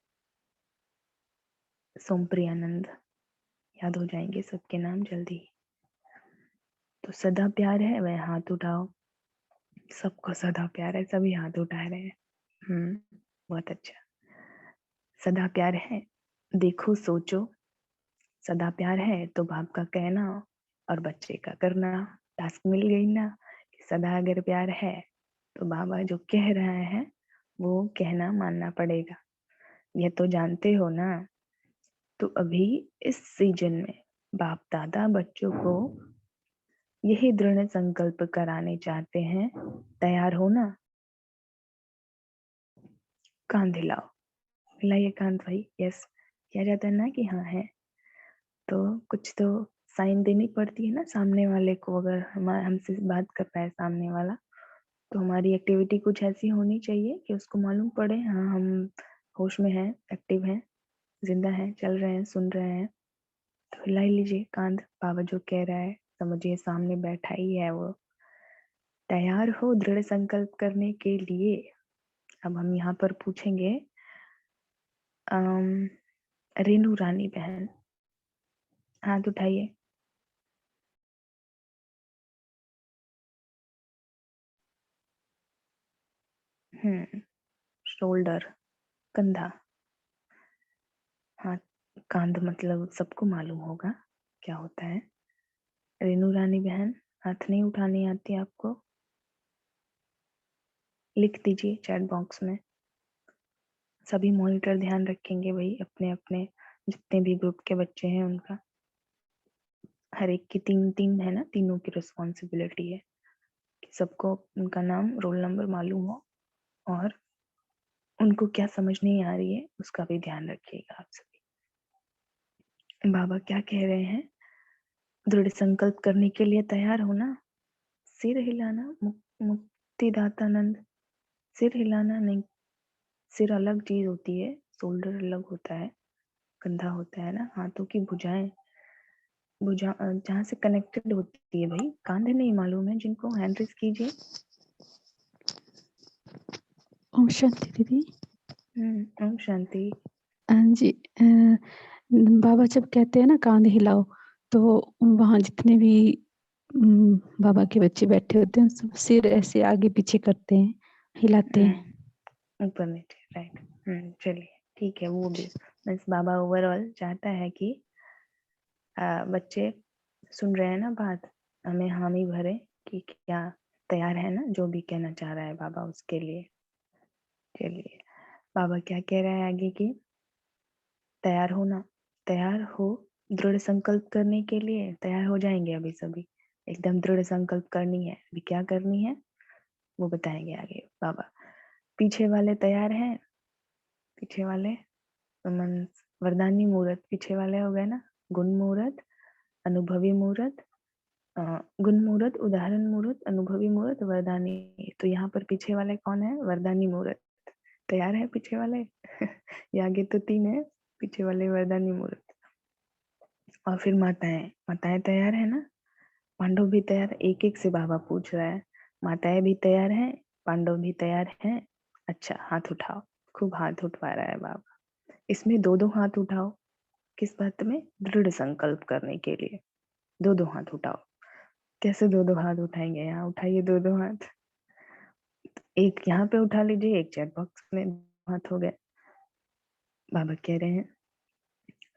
सोमप्रियानंद, याद हो जाएंगे सबके नाम जल्दी। तो सदा प्यार है, वह हाथ उठाओ। सबको सदा प्यार है, सभी हाथ उठा रहे हैं। बहुत अच्छा। सदा प्यार है, देखो सोचो, सदा प्यार है तो बाप का कहना और बच्चे का करना। टास्क मिल गई ना, कि सदा अगर प्यार है तो बाबा जो कह रहा है वो कहना मानना पड़ेगा, ये तो जानते हो ना। तो अभी इस सीजन में बाप दादा बच्चों को यही दृढ़ संकल्प कराने चाहते हैं, तैयार हो ना? कांध हिलाओ, हिलाइए कांध भाई, यस। किया जाता है ना कि हाँ है, तो कुछ तो साइन देनी पड़ती है ना सामने वाले को। अगर हमसे बात कर रहा है सामने वाला, तो हमारी एक्टिविटी कुछ ऐसी होनी चाहिए कि उसको मालूम पड़े, हाँ हम होश में हैं, एक्टिव हैं, जिंदा हैं, चल रहे हैं, सुन रहे हैं। तो हिला लीजिए कांध, बाबा जो कह रहा है समझिए, सामने बैठा ही है वो। तैयार हो दृढ़ संकल्प करने के लिए। अब हम यहाँ पर पूछेंगे, रेनू रानी बहन, हाथ उठाइए। शोल्डर, कंधा, हाथ, कांध मतलब सबको मालूम होगा क्या होता है। रेनू रानी बहन, हाथ नहीं उठानी आती आपको? लिख दीजिए चैट बॉक्स में। सभी मॉनिटर ध्यान रखेंगे भाई, अपने अपने जितने भी ग्रुप के बच्चे हैं उनका। हर एक की 3 है ना, तीनों की रिस्पॉन्सिबिलिटी है कि सबको उनका नाम रोल नंबर मालूम हो, और उनको क्या समझ नहीं आ रही है उसका भी ध्यान रखिएगा आप सभी। बाबा क्या कह रहे हैं, दृढ़ संकल्प करने के लिए तैयार हो ना? सिर हिलाना, मुक्तिदातानंद, सिर हिलाना नहीं। सिर अलग चीज होती है, शोल्डर अलग होता है, कंधा होता है ना, हाथों की भुजाएं। वो जहाँ से कनेक्टेड होती है भाई, कांधे नहीं मालूम है जिनको, हैंड रेज कीजिए। ओम शांति दीदी। ओम शांति। हाँ जी। बाबा जब कहते हैं ना कांध हिलाओ, तो वहाँ जितने भी बाबा के बच्चे बैठे होते हैं सब सिर ऐसे आगे पीछे करते हैं, हिलाते हैं। ऊपर नीचे, राइट। चलिए ठीक है, वो भी बस बाबा ओवरऑल चाहता है कि बच्चे सुन रहे हैं ना बात, हमें हामी भरे कि क्या तैयार है ना, जो भी कहना चाह रहा है बाबा उसके लिए। चलिए बाबा क्या कह रहा है आगे की, तैयार होना, तैयार हो दृढ़ संकल्प करने के लिए। तैयार हो जाएंगे अभी सभी, एकदम दृढ़ संकल्प करनी है। अभी क्या करनी है वो बताएंगे आगे बाबा। पीछे वाले तैयार हैं, पीछे वाले वरदानी मुहूर्त, पीछे वाले हो गए ना, गुण मुहूर्त, अनुभवी मुहूर्त, गुण मुहूर्त, उदाहरण मुहूर्त, अनुभवी मुहूर्त, वरदानी। तो यहाँ पर पीछे वाले कौन है, वरदानी मुहूर्त। तैयार है पीछे वाले ये आगे तो 3 है, पीछे वाले वरदानी मुहूर्त। और फिर माताएं, माताएं तैयार है ना, पांडव भी तैयार। एक एक से बाबा पूछ रहा है, माताएं भी तैयार हैं, पांडव भी तैयार हैं। अच्छा हाथ उठाओ, खूब हाथ उठवा रहा है बाबा। इसमें 2-2 हाथ उठाओ, किस बात में, दृढ़ संकल्प करने के लिए। 2-2 हाथ उठाओ। कैसे 2-2 हाथ उठाएंगे, यहाँ उठाइए 2-2 हाथ। एक यहाँ पे उठा लीजिए, एक चैट बॉक्स में हाथ हो गए। बाबा कह रहे हैं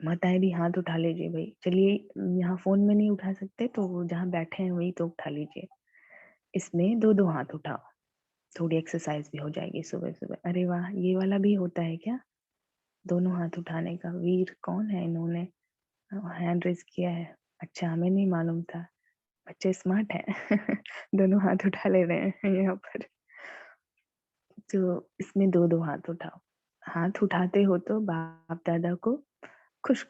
माताएं भी हाथ उठा लीजिए भाई। चलिए यहाँ फोन में नहीं उठा सकते तो जहाँ बैठे हैं वही तो उठा लीजिए। इसमें 2-2 हाथ उठाओ, थोड़ी एक्सरसाइज भी हो जाएगी सुबह सुबह। अरे वाह, ये वाला भी होता है क्या, दोनों हाथ उठाने का। वीर कौन है, इन्होंने हैंड रेज किया है। अच्छा हमें नहीं मालूम था, बच्चे स्मार्ट हैं दोनों हाथ उठा ले रहे हैं यहाँ पर। तो इसमें 2-2 हाथ उठाओ। हाथ उठाते हो तो बाप दादा को खुश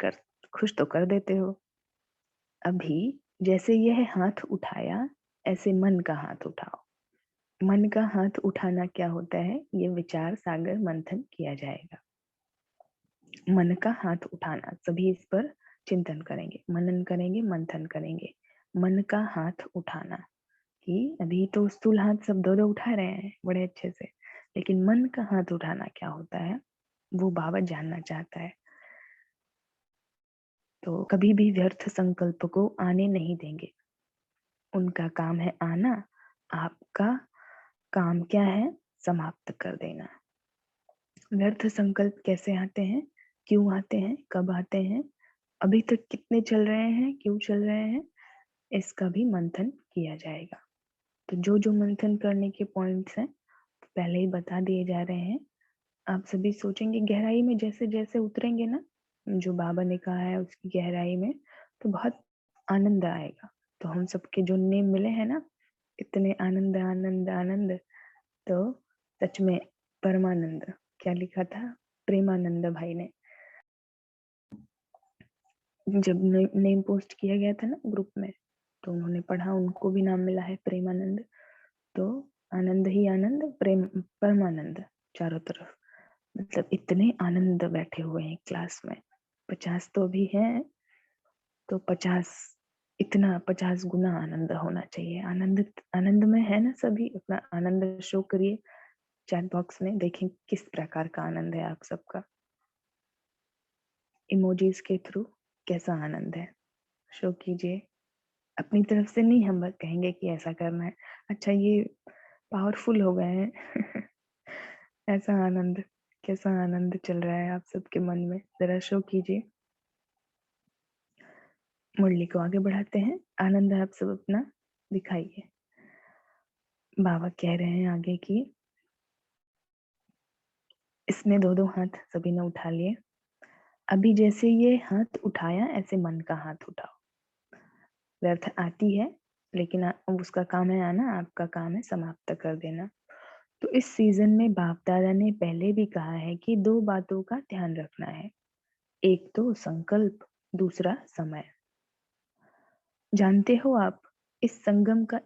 तो कर देते हो। अभी जैसे यह हाथ उठाया, ऐसे मन का हाथ उठाओ। मन का हाथ उठाना क्या होता है, ये विचार सागर मंथन किया जाएगा। मन का हाथ उठाना, सभी इस पर चिंतन करेंगे, मनन करेंगे, मंथन करेंगे। मन का हाथ उठाना, कि अभी तो स्थूल हाथ सब 2-2 उठा रहे हैं बड़े अच्छे से, लेकिन मन का हाथ उठाना क्या होता है वो बाबा जानना चाहता है। तो कभी भी व्यर्थ संकल्प को आने नहीं देंगे। उनका काम है आना, आपका काम क्या है, समाप्त कर देना। व्यर्थ संकल्प कैसे आते हैं, क्यों आते हैं, कब आते हैं, अभी तक कितने चल रहे हैं, क्यों चल रहे हैं, इसका भी मंथन किया जाएगा। तो जो जो मंथन करने के पॉइंट्स हैं पहले ही बता दिए जा रहे हैं। आप सभी सोचेंगे गहराई में, जैसे जैसे उतरेंगे ना जो बाबा ने कहा है उसकी गहराई में, तो बहुत आनंद आएगा। तो हम सबके जो नेम मिले हैं ना, इतने आनंद आनंद आनंद, तो सच में परमानंद, क्या लिखा था प्रेमानंद भाई ने जब नेम पोस्ट किया गया था ना ग्रुप में, तो उन्होंने पढ़ा, उनको भी नाम मिला है प्रेमानंद। तो आनंद ही आनंद, प्रेम परमानंद, चारों तरफ मतलब इतने आनंद बैठे हुए हैं क्लास में। 50 तो अभी हैं, तो 50 इतना 50 गुना आनंद होना चाहिए। आनंद आनंद में है ना सभी, अपना आनंद शो करिए चैट बॉक्स में, देखें किस प्रकार का आनंद है आप सबका। इमोजीज के थ्रू कैसा आनंद है शो कीजिए। अपनी तरफ से नहीं हम बस कहेंगे कि ऐसा करना है, अच्छा ये पावरफुल हो गए हैं ऐसा आनंद, कैसा आनंद चल रहा है आप सबके मन में, जरा शो कीजिए। मुरली को आगे बढ़ाते हैं, आनंद आप सब अपना दिखाइए। बाबा कह रहे हैं आगे की, इसमें 2-2 हाथ सभी ने उठा लिए। अभी जैसे ये हाथ उठाया, ऐसे मन का हाथ उठाओ। व्यर्थ आती है लेकिन उसका काम है आना, आपका काम है समाप्त कर देना। तो इस सीजन में बाप दादा ने पहले भी कहा है कि 2 बातों का ध्यान रखना है, एक तो संकल्प, दूसरा समय। जानते हो आप इस संगम का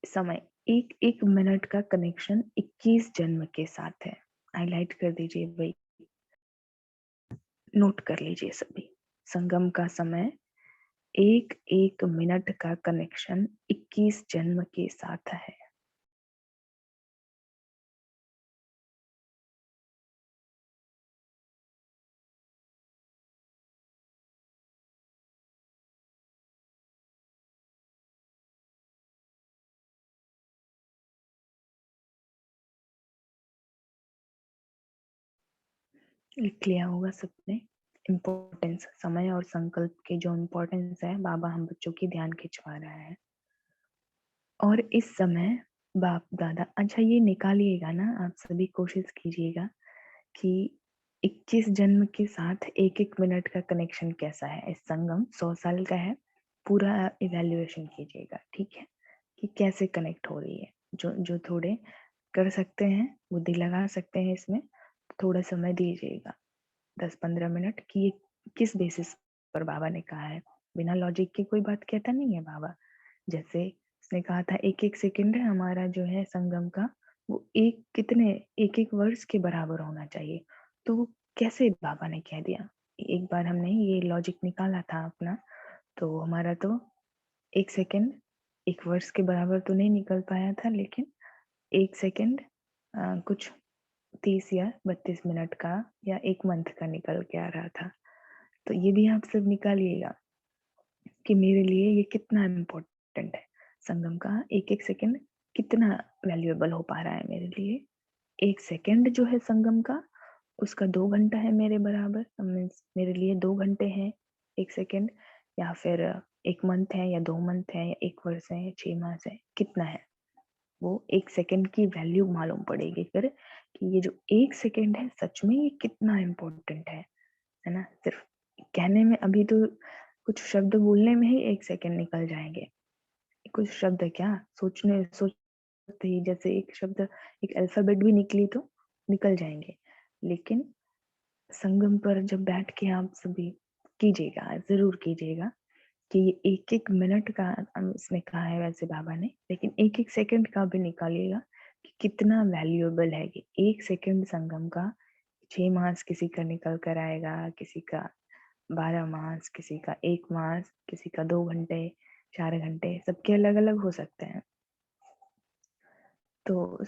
समय, एक एक मिनट का कनेक्शन 21 जन्म के साथ है। हाईलाइट कर दीजिए भाई, नोट कर लीजिए सभी। संगम का समय एक एक मिनट का कनेक्शन 21 जन्म के साथ है। लिख लिया होगा सबने। इम्पोर्टेंस, समय और संकल्प के जो इम्पोर्टेंस है, बाबा हम बच्चों की ध्यान खिंचवा रहा है। और इस समय बाप दादा, अच्छा ये निकालिएगा ना, आप सभी कोशिश कीजिएगा कि 21 जन्म के साथ एक एक मिनट का कनेक्शन कैसा है। इस संगम 100 साल का है, पूरा इवैल्यूएशन कीजिएगा, ठीक है, कि कैसे कनेक्ट हो रही है। जो जो थोड़े कर सकते हैं, बुद्धि लगा सकते हैं इसमें, थोड़ा समय दीजिएगा 10-15 मिनट, कि ये किस बेसिस पर बाबा ने कहा है। बिना लॉजिक के कोई बात कहता नहीं है बाबा। जैसे उसने कहा था एक एक सेकंड हमारा जो है संगम का, वो एक एक वर्ष के बराबर होना चाहिए। तो वो कैसे बाबा ने कह दिया। एक बार हमने ये लॉजिक निकाला था अपना, तो हमारा तो एक सेकंड एक वर्ष के बराबर तो नहीं निकल पाया था, लेकिन एक सेकंड कुछ 30 या 32 मिनट का या एक मंथ का निकल के आ रहा था। तो ये भी आप सब निकालिएगा कि मेरे लिए ये कितना इम्पोर्टेंट है। संगम का एक एक सेकंड कितना वैल्यूएबल हो पा रहा है मेरे लिए। एक सेकंड जो है संगम का, उसका 2 घंटा है मेरे बराबर, मीन्स मेरे लिए 2 घंटे हैं एक सेकंड, या फिर एक मंथ है या 2 मंथ है या 1 वर्ष है या 6 मास है, कितना है वो एक सेकंड की वैल्यू मालूम पड़ेगी फिर, कि ये जो एक सेकंड है सच में ये कितना इम्पोर्टेंट है ना। सिर्फ कहने में, अभी तो कुछ शब्द बोलने में ही एक सेकंड निकल जाएंगे। कुछ शब्द क्या, सोचते ही जैसे एक शब्द, एक अल्फाबेट भी निकली तो निकल जाएंगे। लेकिन संगम पर जब बैठ के आप सभी कीजिएगा, जरूर कीजिएगा कि ये एक एक मिनट का इसने कहा है वैसे बाबा ने, लेकिन एक एक सेकंड का भी निकालिएगा कि कितना वैल्यूएबल है ये एक सेकंड संगम का। 6 मास किसी का निकल कर आएगा, किसी का 12 मास, किसी का 1 मास, किसी का 2 घंटे 4 घंटे, सबके अलग अलग हो सकते हैं। तो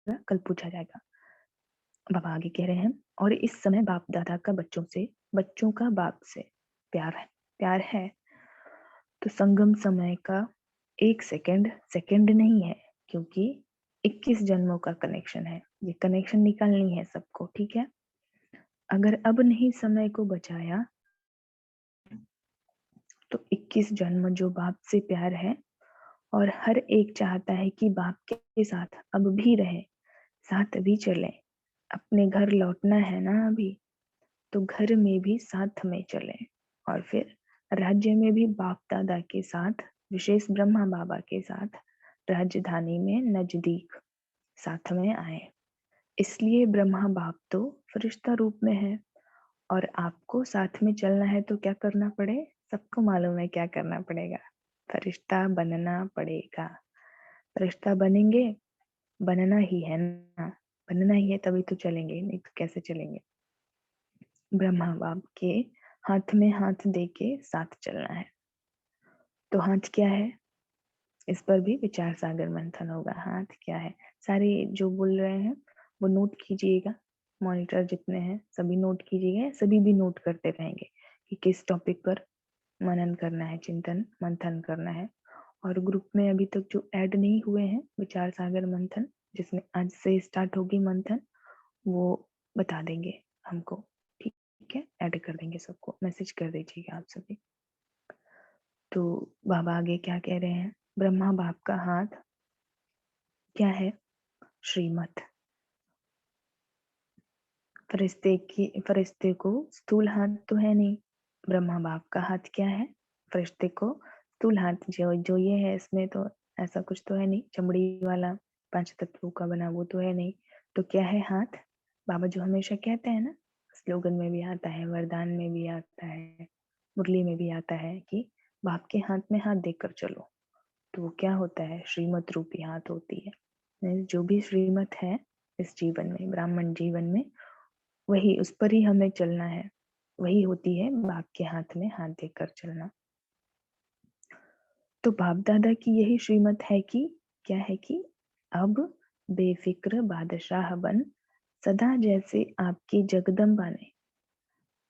कल पूछा जाएगा। बाबा आगे कह रहे हैं, और इस समय बाप दादा का बच्चों से, बच्चों का बाप से प्यार है। तो संगम समय का एक सेकंड सेकंड नहीं है, क्योंकि 21 जन्मों का कनेक्शन है। ये कनेक्शन निकालनी है सबको, ठीक है। अगर अब नहीं समय को बचाया तो 21 जन्म जो बाप से प्यार है, और हर एक चाहता है कि बाप के साथ अब भी रहे, साथ भी चले। अपने घर लौटना है ना अभी, तो घर में भी साथ में चले, और फिर राज्य में भी बाप दादा के साथ, विशेष ब्रह्मा बाबा के साथ राजधानी में नजदीक साथ में आए। इसलिए ब्रह्मा बाप तो फरिश्ता रूप में है, और आपको साथ में चलना है तो क्या करना पड़े, सबको मालूम है क्या करना पड़ेगा, फरिश्ता बनना पड़ेगा। फरिश्ता बनेंगे, बनना ही है ना, बनना ही है, तभी तो चलेंगे, नहीं तो कैसे चलेंगे। ब्रह्मा बाप के हाथ में हाथ दे के साथ चलना है। तो हाथ क्या है, इस पर भी विचार सागर मंथन होगा। हाथ क्या है, सारे जो बोल रहे हैं वो नोट कीजिएगा, मॉनिटर जितने हैं सभी नोट कीजिएगा, सभी भी नोट करते रहेंगे कि किस टॉपिक पर मनन करना है, चिंतन मंथन करना है। और ग्रुप में अभी तक जो ऐड नहीं हुए हैं विचार सागर मंथन, जिसमें आज से स्टार्ट होगी मंथन, वो बता देंगे हमको, ठीक है, ऐड कर देंगे सबको, मैसेज कर दीजिएगा आप सभी। तो बाबा आगे क्या कह रहे हैं, ब्रह्मा बाप का हाथ क्या है, श्रीमत। फरिश्ते को स्थूल हाथ तो है नहीं, ब्रह्मा बाप का हाथ क्या है, फरिश्ते को स्थूल हाथ जो ये है, इसमें तो ऐसा कुछ तो है नहीं, चमड़ी वाला 5 तत्वों का बना वो तो है नहीं। तो क्या है हाथ, बाबा जो हमेशा कहते हैं ना, स्लोगन में भी आता है, वरदान में भी आता है, मुरली में भी आता है कि बाप के हाथ में हाथ देकर चलो। तो वो क्या होता है, श्रीमत रूपी हाथ होती है। जो भी श्रीमत है इस जीवन में, ब्राह्मण जीवन में, वही उस पर ही हमें चलना है। वही होती है बाप के हाथ में हाथ देकर चलना। तो बाप दादा की यही श्रीमत है कि क्या है कि अब बेफिक्र बादशाह बन, सदा जैसे आपकी जगदम्बा ने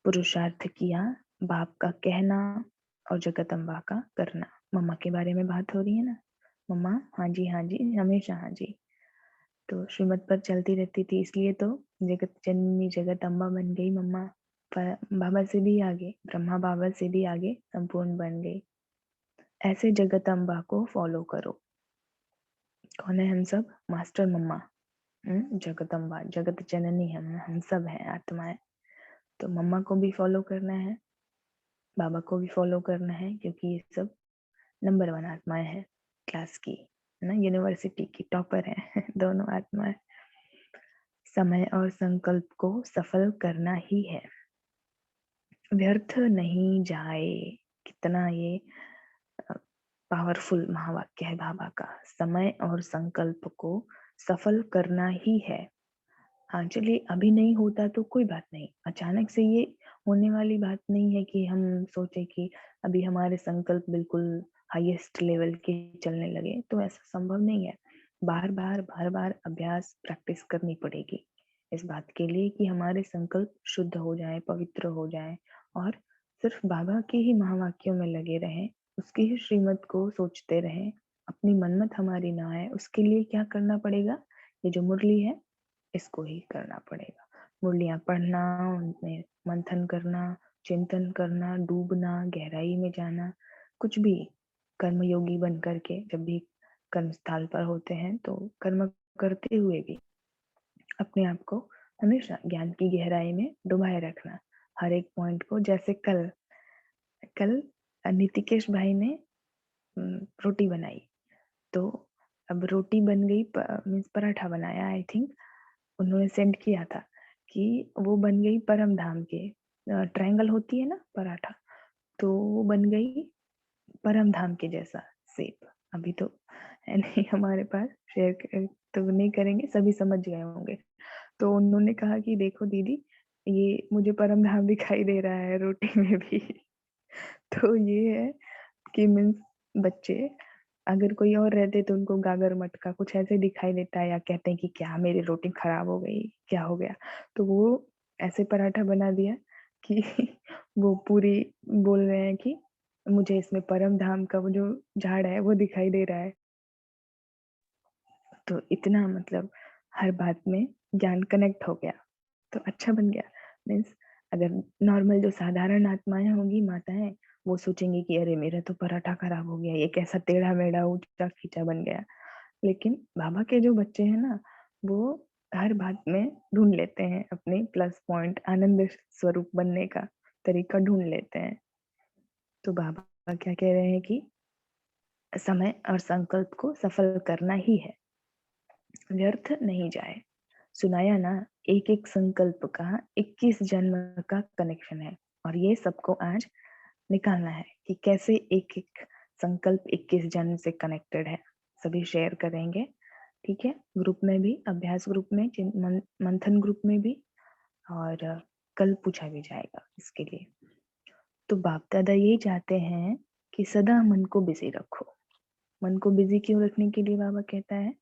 पुरुषार्थ किया, बाप का कहना और जगदम्बा का करना। मम्मा के बारे में बात हो रही है ना, मम्मा हाँ जी हमेशा हाँ जी। तो श्रीमत पर चलती रहती थी, इसलिए तो जगत जननी जगत अम्बा बन गई मम्मा। पर बाबा से भी आगे, ब्रह्मा बाबा से भी आगे संपूर्ण बन गई। ऐसे जगत अम्बा को फॉलो करो। कौन है हम सब? मास्टर मम्मा, जगदम्बा, जगत जननी हम सब हैं आत्माएं। तो मम्मा को भी फॉलो करना है, बाबा को भी फॉलो करना है, क्योंकि ये सब नंबर 1 आत्माएं हैं क्लास की, है ना, यूनिवर्सिटी की टॉपर है दोनों आत्माएं। समय और संकल्प को सफल करना ही है, व्यर्थ नहीं जाए। कितना ये पावरफुल महावाक्य है बाबा का। समय और संकल्प को सफल करना ही है। हाँ चलिए, अभी नहीं होता तो कोई बात नहीं, अचानक से ये होने वाली बात नहीं है कि हम सोचे कि अभी हमारे संकल्प बिल्कुल हाईएस्ट लेवल के चलने लगे, तो ऐसा संभव नहीं है। बार बार अभ्यास प्रैक्टिस करनी पड़ेगी इस बात के लिए कि हमारे संकल्प शुद्ध हो जाए, पवित्र हो जाए, और सिर्फ बाबा के ही महावाक्यों में लगे रहें, उसकी ही श्रीमत को सोचते रहें, अपनी मनमत हमारी ना आए। उसके लिए क्या करना पड़ेगा? ये जो मुरली है इसको ही करना पड़ेगा। मुरलियां पढ़ना, उनमें मंथन करना, चिंतन करना, डूबना, गहराई में जाना, कुछ भी कर्मयोगी बन करके जब भी कर्म स्थल पर होते हैं तो कर्म करते हुए भी अपने आप को हमेशा ज्ञान की गहराई में डुबाए रखना, हर एक पॉइंट को। जैसे कल नितिकेश भाई ने रोटी बनाई, तो अब रोटी बन गई, मीन्स पराठा बनाया, आई थिंक उन्होंने सेंड किया था कि वो बन गई परम धाम के, ट्रायंगल होती है ना पराठा, तो वो बन गई परम धाम के जैसा शेप। अभी तो है नहीं हमारे पास, शेयर तो नहीं करेंगे, सभी समझ गए होंगे। तो उन्होंने कहा कि देखो दीदी, ये मुझे परम धाम दिखाई दे रहा है रोटी में भी तो ये है कि मीन्स बच्चे अगर कोई और रहते तो उनको गागर मटका कुछ ऐसे दिखाई देता है, या कहते हैं कि क्या मेरी रोटी खराब हो गई, क्या हो गया। तो वो ऐसे पराठा बना दिया कि वो पूरी बोल रहे हैं कि मुझे इसमें परम धाम का वो जो झाड़ है वो दिखाई दे रहा है। तो इतना मतलब हर बात में ज्ञान कनेक्ट हो गया, तो अच्छा बन गया। मीन्स अगर नॉर्मल जो साधारण आत्माएं होंगी, माताएं, वो सोचेंगे कि अरे मेरा तो पराठा खराब हो गया, ये कैसा टेढ़ा मेढ़ा ऊंचा खींचा बन गया। लेकिन बाबा के जो बच्चे हैं ना, वो हर बात में ढूंढ लेते हैं अपने प्लस पॉइंट, आनंद स्वरूप बनने का तरीका ढूंढ लेते हैं। तो बाबा क्या कह रहे हैं कि समय और संकल्प को सफल करना ही है, व्यर्थ नहीं जाए। सुनाया ना, एक एक संकल्प का 21 जन्म का कनेक्शन है, और ये सबको आज निकालना है कि कैसे एक एक संकल्प 21 जन्म से कनेक्टेड है। सभी शेयर करेंगे, ठीक है, ग्रुप में भी, अभ्यास ग्रुप में, मंथन ग्रुप में भी, और कल पूछा भी जाएगा इसके लिए। तो बाप दादा यही चाहते हैं कि सदा मन को बिजी रखो। मन को बिजी क्यों रखने के लिए बाबा कहता है?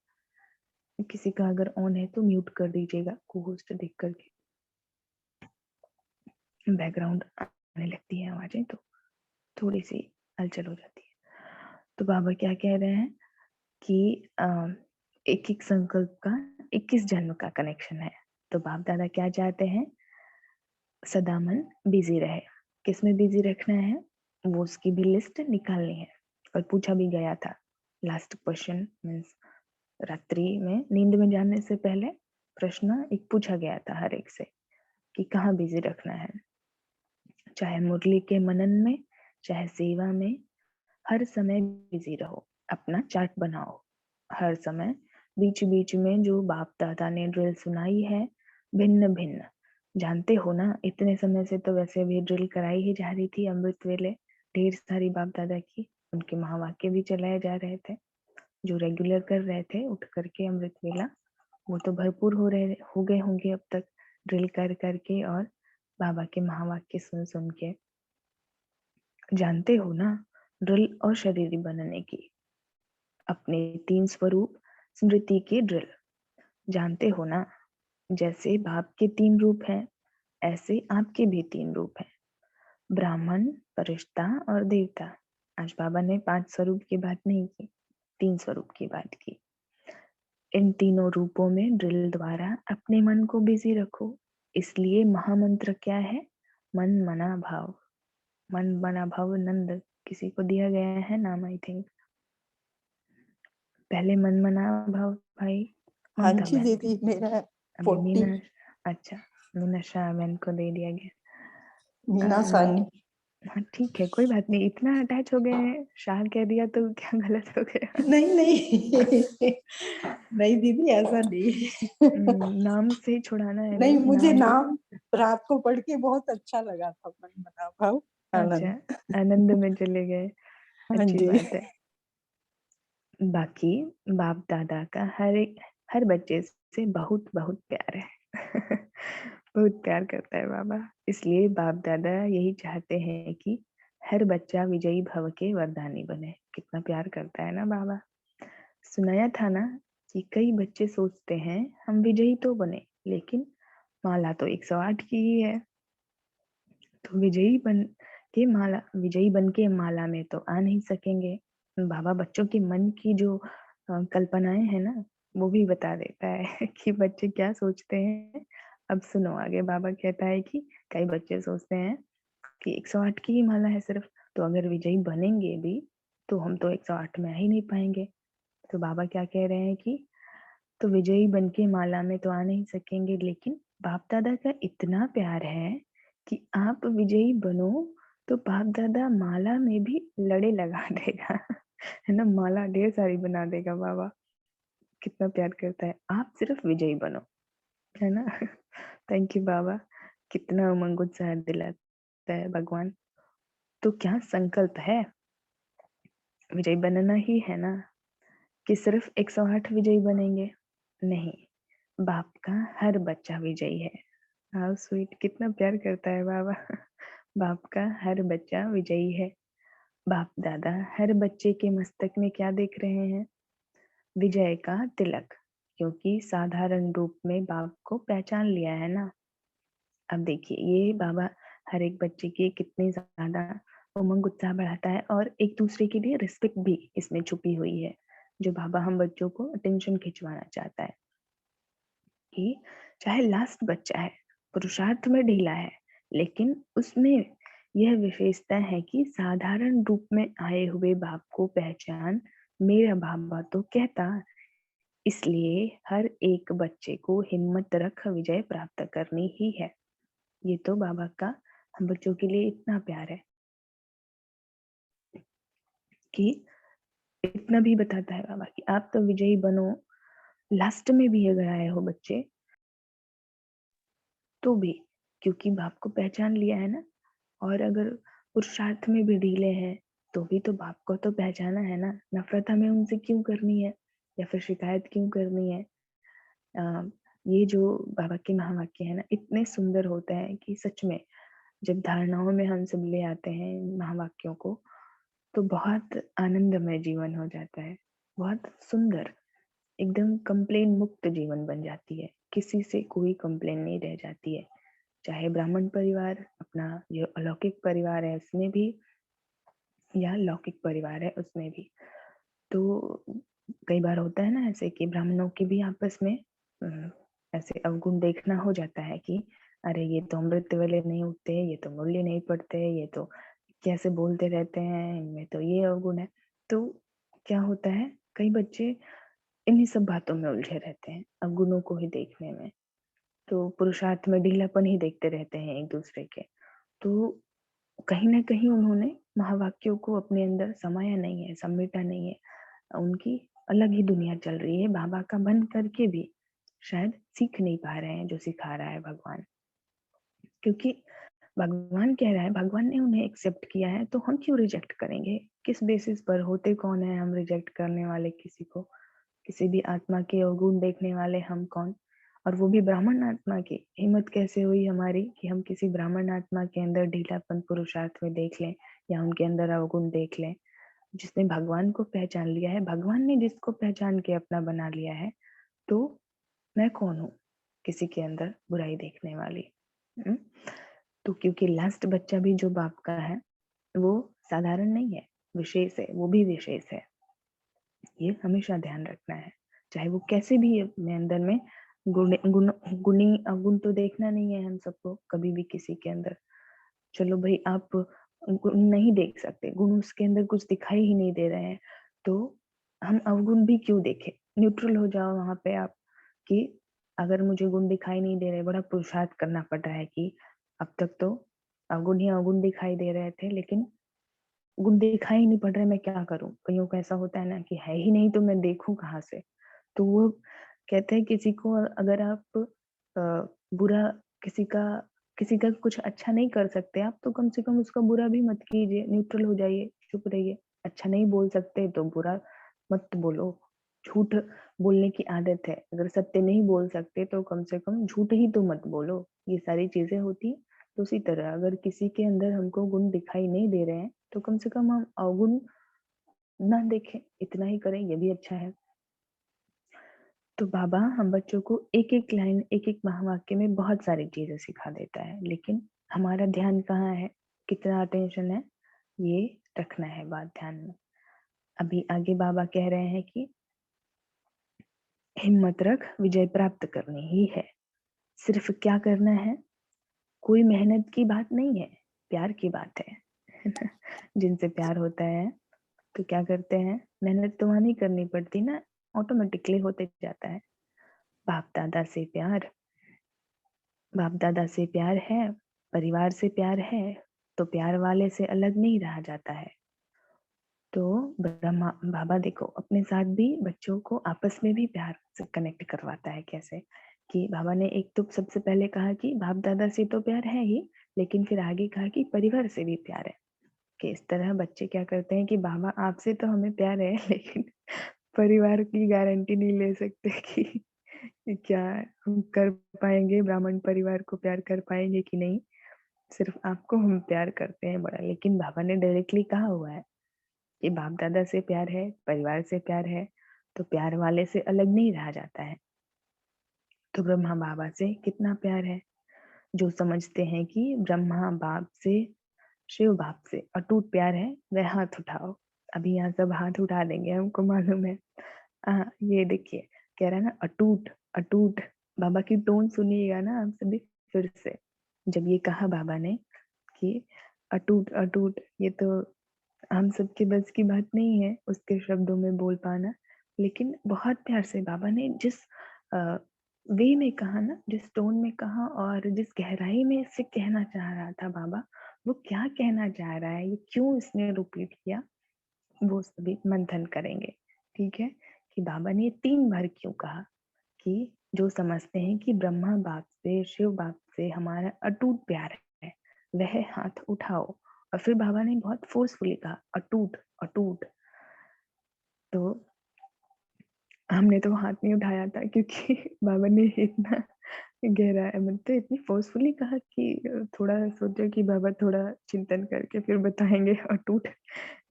किसी का अगर ऑन है तो म्यूट कर दीजिएगा, को होस्ट देख करके बैकग्राउंड आने लगती है आवाजें, तो थोड़ी सी हलचल हो जाती है। तो बाबा क्या कह रहे हैं कि एक एक संकल्प का 21 जन्म का कनेक्शन है। तो बाप दादा क्या चाहते हैं? सदा मन बिजी रहे। किसमें बिजी रखना है? वो उसकी भी लिस्ट निकालनी है। और पूछा भी गया था, लास्ट क्वेश्चन मीन्स रात्रि में नींद में जाने से पहले प्रश्न एक पूछा गया था हर एक से कि कहाँ बिजी रखना है। चाहे मुरली के मनन में, चाहे सेवा में, हर समय बिजी रहो, अपना चार्ट बनाओ। हर समय बीच बीच में जो बाप दादा ने ड्रिल सुनाई है, भिन्न भिन्न, जानते हो ना, इतने समय से तो वैसे भी ड्रिल कराई ही जा रही थी अमृत वेले, ढेर सारी बाप दादा की, उनके महावाक्य भी चलाए जा रहे थे। जो रेगुलर कर रहे थे उठ करके अमृत वेला, वो तो भरपूर हो गए होंगे अब तक ड्रिल कर करके, और बाबा के महावाक्य सुन सुन के। जानते हो ना ड्रिल और शरीरी बनने की, अपने 3 स्वरूप स्मृति की ड्रिल। जानते हो ना, जैसे बाप के 3 रूप हैं, ऐसे आपके भी 3 रूप हैं, ब्राह्मण, फरिश्ता और देवता। आज बाबा ने 5 स्वरूप की बात नहीं की, 3 स्वरूप की बात की। इन तीनों रूपों में ड्रिल द्वारा अपने मन को बिजी रखो। इसलिए महामंत्र क्या है? मन मना भाव। मन मना भाव नंद किसी को दिया गया है नाम, आई थिंक। पहले मन मना भाव भाई हाँ कौन था जी बहन? दीदी, मेरा अभी 40 मीना, अच्छा मीना शाह बहन को दे दिया गया। मीना सानी। हाँ ठीक है, कोई बात नहीं, इतना अटैच हो गए हैं, शाह कह दिया तो क्या गलत हो गया? नहीं नहीं नहीं दीदी, ऐसा नहीं। नाम से छुड़ाना है नहीं, नहीं, मुझे नाम। नाम रात को पढ़ के बहुत अच्छा लगा था, मन मना भाव अच्छा, आनंद। आनंद में चले गए, हाँ अच्छी जी। बात है। बाकी बाप दादा का हर बच्चे से बहुत बहुत प्यार है। बहुत प्यार करता है बाबा। इसलिए बाप दादा यही चाहते हैं कि हर बच्चा विजयी भव के वरदानी बने। कितना प्यार करता है ना बाबा। सुनाया था ना कि कई बच्चे सोचते हैं हम विजयी तो बने, लेकिन माला तो 108 की ही है, तो विजयी बन के माला में तो आ नहीं सकेंगे। बाबा बच्चों के मन की जो कल्पनाएं है ना, वो भी बता देता है कि बच्चे क्या सोचते हैं। अब सुनो आगे, बाबा कहता है कि कई बच्चे सोचते हैं कि 108 की ही माला है सिर्फ, तो अगर विजयी बनेंगे भी तो हम तो 108 में आ ही नहीं पाएंगे। तो बाबा क्या कह रहे हैं कि तो विजयी बन के माला में तो आ नहीं सकेंगे, लेकिन बाप दादा का इतना प्यार है कि आप विजयी बनो तो बाप दादा माला में भी लड़े लगा देगा। है ना, माला ढेर सारी बना देगा बाबा। कितना प्यार करता है, आप सिर्फ विजयी बनो, है ना। थैंक यू बाबा, कितना उमंग उत्साह दिलाता है भगवान। तो क्या संकल्प है? विजयी बनना ही है ना, कि सिर्फ 108 विजयी बनेंगे? नहीं, बाप का हर बच्चा विजयी है। हाउ स्वीट, कितना प्यार करता है बाबा। बाप का हर बच्चा विजयी है। बाप दादा हर बच्चे के मस्तक में क्या देख रहे हैं? विजय का तिलक, क्योंकि साधारण रूप में बाप को पहचान लिया है ना। अब देखिए ये बाबा हर एक बच्चे की कितनी ज्यादा उमंग उत्साह बढ़ाता है, और एक दूसरे के लिए रिस्पेक्ट भी इसमें छुपी हुई है, जो बाबा हम बच्चों को अटेंशन खिंचवाना चाहता है कि चाहे लास्ट बच्चा है, पुरुषार्थ में ढीला है, लेकिन उसमें यह विशेषता है कि साधारण रूप में आए हुए बाप को पहचान मेरा बाबा तो कहता। इसलिए हर एक बच्चे को हिम्मत रख विजय प्राप्त करनी ही है। ये तो बाबा का हम बच्चों के लिए इतना प्यार है कि इतना भी बताता है बाबा कि आप तो विजयी बनो। लास्ट में भी अगर आए हो बच्चे तो भी, क्योंकि बाप को पहचान लिया है ना। और अगर पुरुषार्थ में भी ढीले हैं तो भी तो बाप को तो पहचाना है ना। नफरत हमें उनसे क्यों करनी है, या फिर शिकायत क्यों करनी है? ये जो बाबा के महावाक्य है ना, इतने सुंदर होते हैं कि सच में जब धारणाओं में हम सब ले आते हैं महावाक्यों को, तो बहुत आनंदमय जीवन हो जाता है, बहुत सुंदर, एकदम कंप्लेन मुक्त जीवन बन जाती है। किसी से कोई कंप्लेन नहीं रह जाती है, चाहे ब्राह्मण परिवार अपना जो अलौकिक परिवार है उसमें भी, या लौकिक परिवार है उसमें भी। तो कई बार होता है ना ऐसे कि ब्राह्मणों के भी आपस में ऐसे अवगुण देखना हो जाता है कि अरे ये तो अमृत वाले नहीं उठते, ये तो मूल्य नहीं पढ़ते, ये तो कैसे बोलते रहते हैं, इनमें तो ये अवगुण है। तो क्या होता है, कई बच्चे इन्हीं सब बातों में उलझे रहते हैं, अवगुणों को ही देखने में। तो पुरुषार्थ में ढीलापन ही देखते रहते हैं एक दूसरे के। तो कहीं ना कहीं उन्होंने महावाक्यों को अपने अंदर समाया नहीं है, समेटा नहीं है। उनकी अलग ही दुनिया चल रही है, बाबा का बन करके भी शायद सीख नहीं पा रहे हैं जो सिखा रहा है भगवान। क्योंकि भगवान कह रहा है, भगवान ने उन्हें एक्सेप्ट किया है, तो हम क्यों रिजेक्ट करेंगे? किस बेसिस पर? होते कौन है हम रिजेक्ट करने वाले किसी को? किसी भी आत्मा के अवगुण देखने वाले हम कौन? और वो भी ब्राह्मण आत्मा की। हिम्मत कैसे हुई हमारी कि हम किसी ब्राह्मण आत्मा के अंदर ढीलापन पुरुषार्थ में देख लें या उनके अंदर अवगुण देख लें। जिसने भगवान को पहचान लिया है, भगवान ने जिसको पहचान के अपना बना लिया है, तो मैं कौन हूँ किसी के अंदर बुराई देखने वाली। तो क्योंकि लास्ट बच्चा भी जो बाप का है वो साधारण नहीं है, विशेष है, वो भी विशेष है। ये हमेशा ध्यान रखना है, चाहे वो कैसे भी अपने अंदर में गुणी अवगुण तो देखना नहीं है हम सबको कभी भी किसी के अंदर। चलो भाई आप गुण नहीं देख सकते, गुण उसके अंदर कुछ दिखाई ही नहीं दे रहे हैं, तो हम अवगुण भी क्यों देखें। न्यूट्रल हो जाओ वहां पे आप कि अगर मुझे गुण दिखाई नहीं दे रहे, बड़ा पुरुषार्थ करना पड़ रहा है कि अब तक तो अवगुण ही अवगुण दिखाई दे रहे थे, लेकिन गुण दिखाई नहीं पड़ रहे, मैं क्या करूं। कईयों को ऐसा होता है ना कि है ही नहीं तो मैं देखूं कहाँ से। तो वो कहते हैं किसी को अगर आप बुरा किसी का कुछ अच्छा नहीं कर सकते आप, तो कम से कम उसका बुरा भी मत कीजिए, न्यूट्रल हो जाइए, चुप रहिए। अच्छा नहीं बोल सकते तो बुरा मत बोलो। झूठ बोलने की आदत है, अगर सत्य नहीं बोल सकते तो कम से कम झूठ ही तो मत बोलो। ये सारी चीजें होती हैं। तो उसी तरह अगर किसी के अंदर हमको गुण दिखाई नहीं दे रहे हैं तो कम से कम हम अवगुण ना देखें, इतना ही करें, ये भी अच्छा है। तो बाबा हम बच्चों को एक एक लाइन एक एक महावाक्य में बहुत सारी चीजें सिखा देता है, लेकिन हमारा ध्यान कहाँ है, कितना अटेंशन है, ये रखना है बात ध्यान में। अभी आगे बाबा कह रहे हैं कि हिम्मत रख, विजय प्राप्त करनी ही है। सिर्फ क्या करना है, कोई मेहनत की बात नहीं है, प्यार की बात है। जिनसे प्यार होता है तो क्या करते हैं, मेहनत तो वहां नहीं करनी पड़ती ना, ऑटोमेटिकली होते जाता है। बाप दादा से प्यार, बाप दादा से प्यार है, परिवार से प्यार है, तो प्यार वाले से अलग नहीं रहा जाता है। तो ब्रह्मा बाबा देखो अपने साथ भी बच्चों को आपस में भी प्यार से कनेक्ट करवाता है। कैसे कि बाबा ने एक तो सबसे पहले कहा कि बाप दादा से तो प्यार है ही, लेकिन फिर आगे कहा कि परिवार से भी प्यार है। कि इस तरह बच्चे क्या करते हैं कि बाबा आपसे तो हमें प्यार है, लेकिन परिवार की गारंटी नहीं ले सकते कि क्या हम कर पाएंगे, ब्राह्मण परिवार को प्यार कर पाएंगे कि नहीं। सिर्फ आपको हम प्यार करते हैं बड़ा, लेकिन बाबा ने डायरेक्टली कहा हुआ है कि बाप दादा से प्यार है, परिवार से प्यार है, तो प्यार वाले से अलग नहीं रहा जाता है। तो ब्रह्मा बाबा से कितना प्यार है, जो समझते हैं कि ब्रह्मा बाप से, शिव बाप से अटूट प्यार है, वह हाथ उठाओ। अभी यहाँ सब हाथ उठा देंगे, हमको मालूम है। ये देखिए कह रहा है ना अटूट अटूट। बाबा की टोन सुनिएगा ना आप सभी फिर से। जब ये कहा बाबा ने कि अटूट अटूट, ये तो हम सबके बस की बात नहीं है उसके शब्दों में बोल पाना, लेकिन बहुत प्यार से बाबा ने जिस वे में कहा ना, जिस टोन में कहा और जिस गहराई में इससे कहना चाह रहा था बाबा, वो क्या कहना चाह रहा है, ये क्यों इसने रिपीट किया, वो सभी मंथन करेंगे। ठीक है कि बाबा ने 3 बार क्यों कहा कि जो समझते हैं कि ब्रह्मा बाप से, शिव बाप से हमारा अटूट प्यार है, वह हाथ उठाओ। और फिर बाबा ने बहुत फोर्सफुली कहा अटूट अटूट। तो हमने तो हाथ नहीं उठाया था क्योंकि बाबा ने इतना गहरा मतलब इतनी फोर्सफुली कहा कि थोड़ा सोचा कि बाबा थोड़ा चिंतन करके फिर बताएंगे अटूट।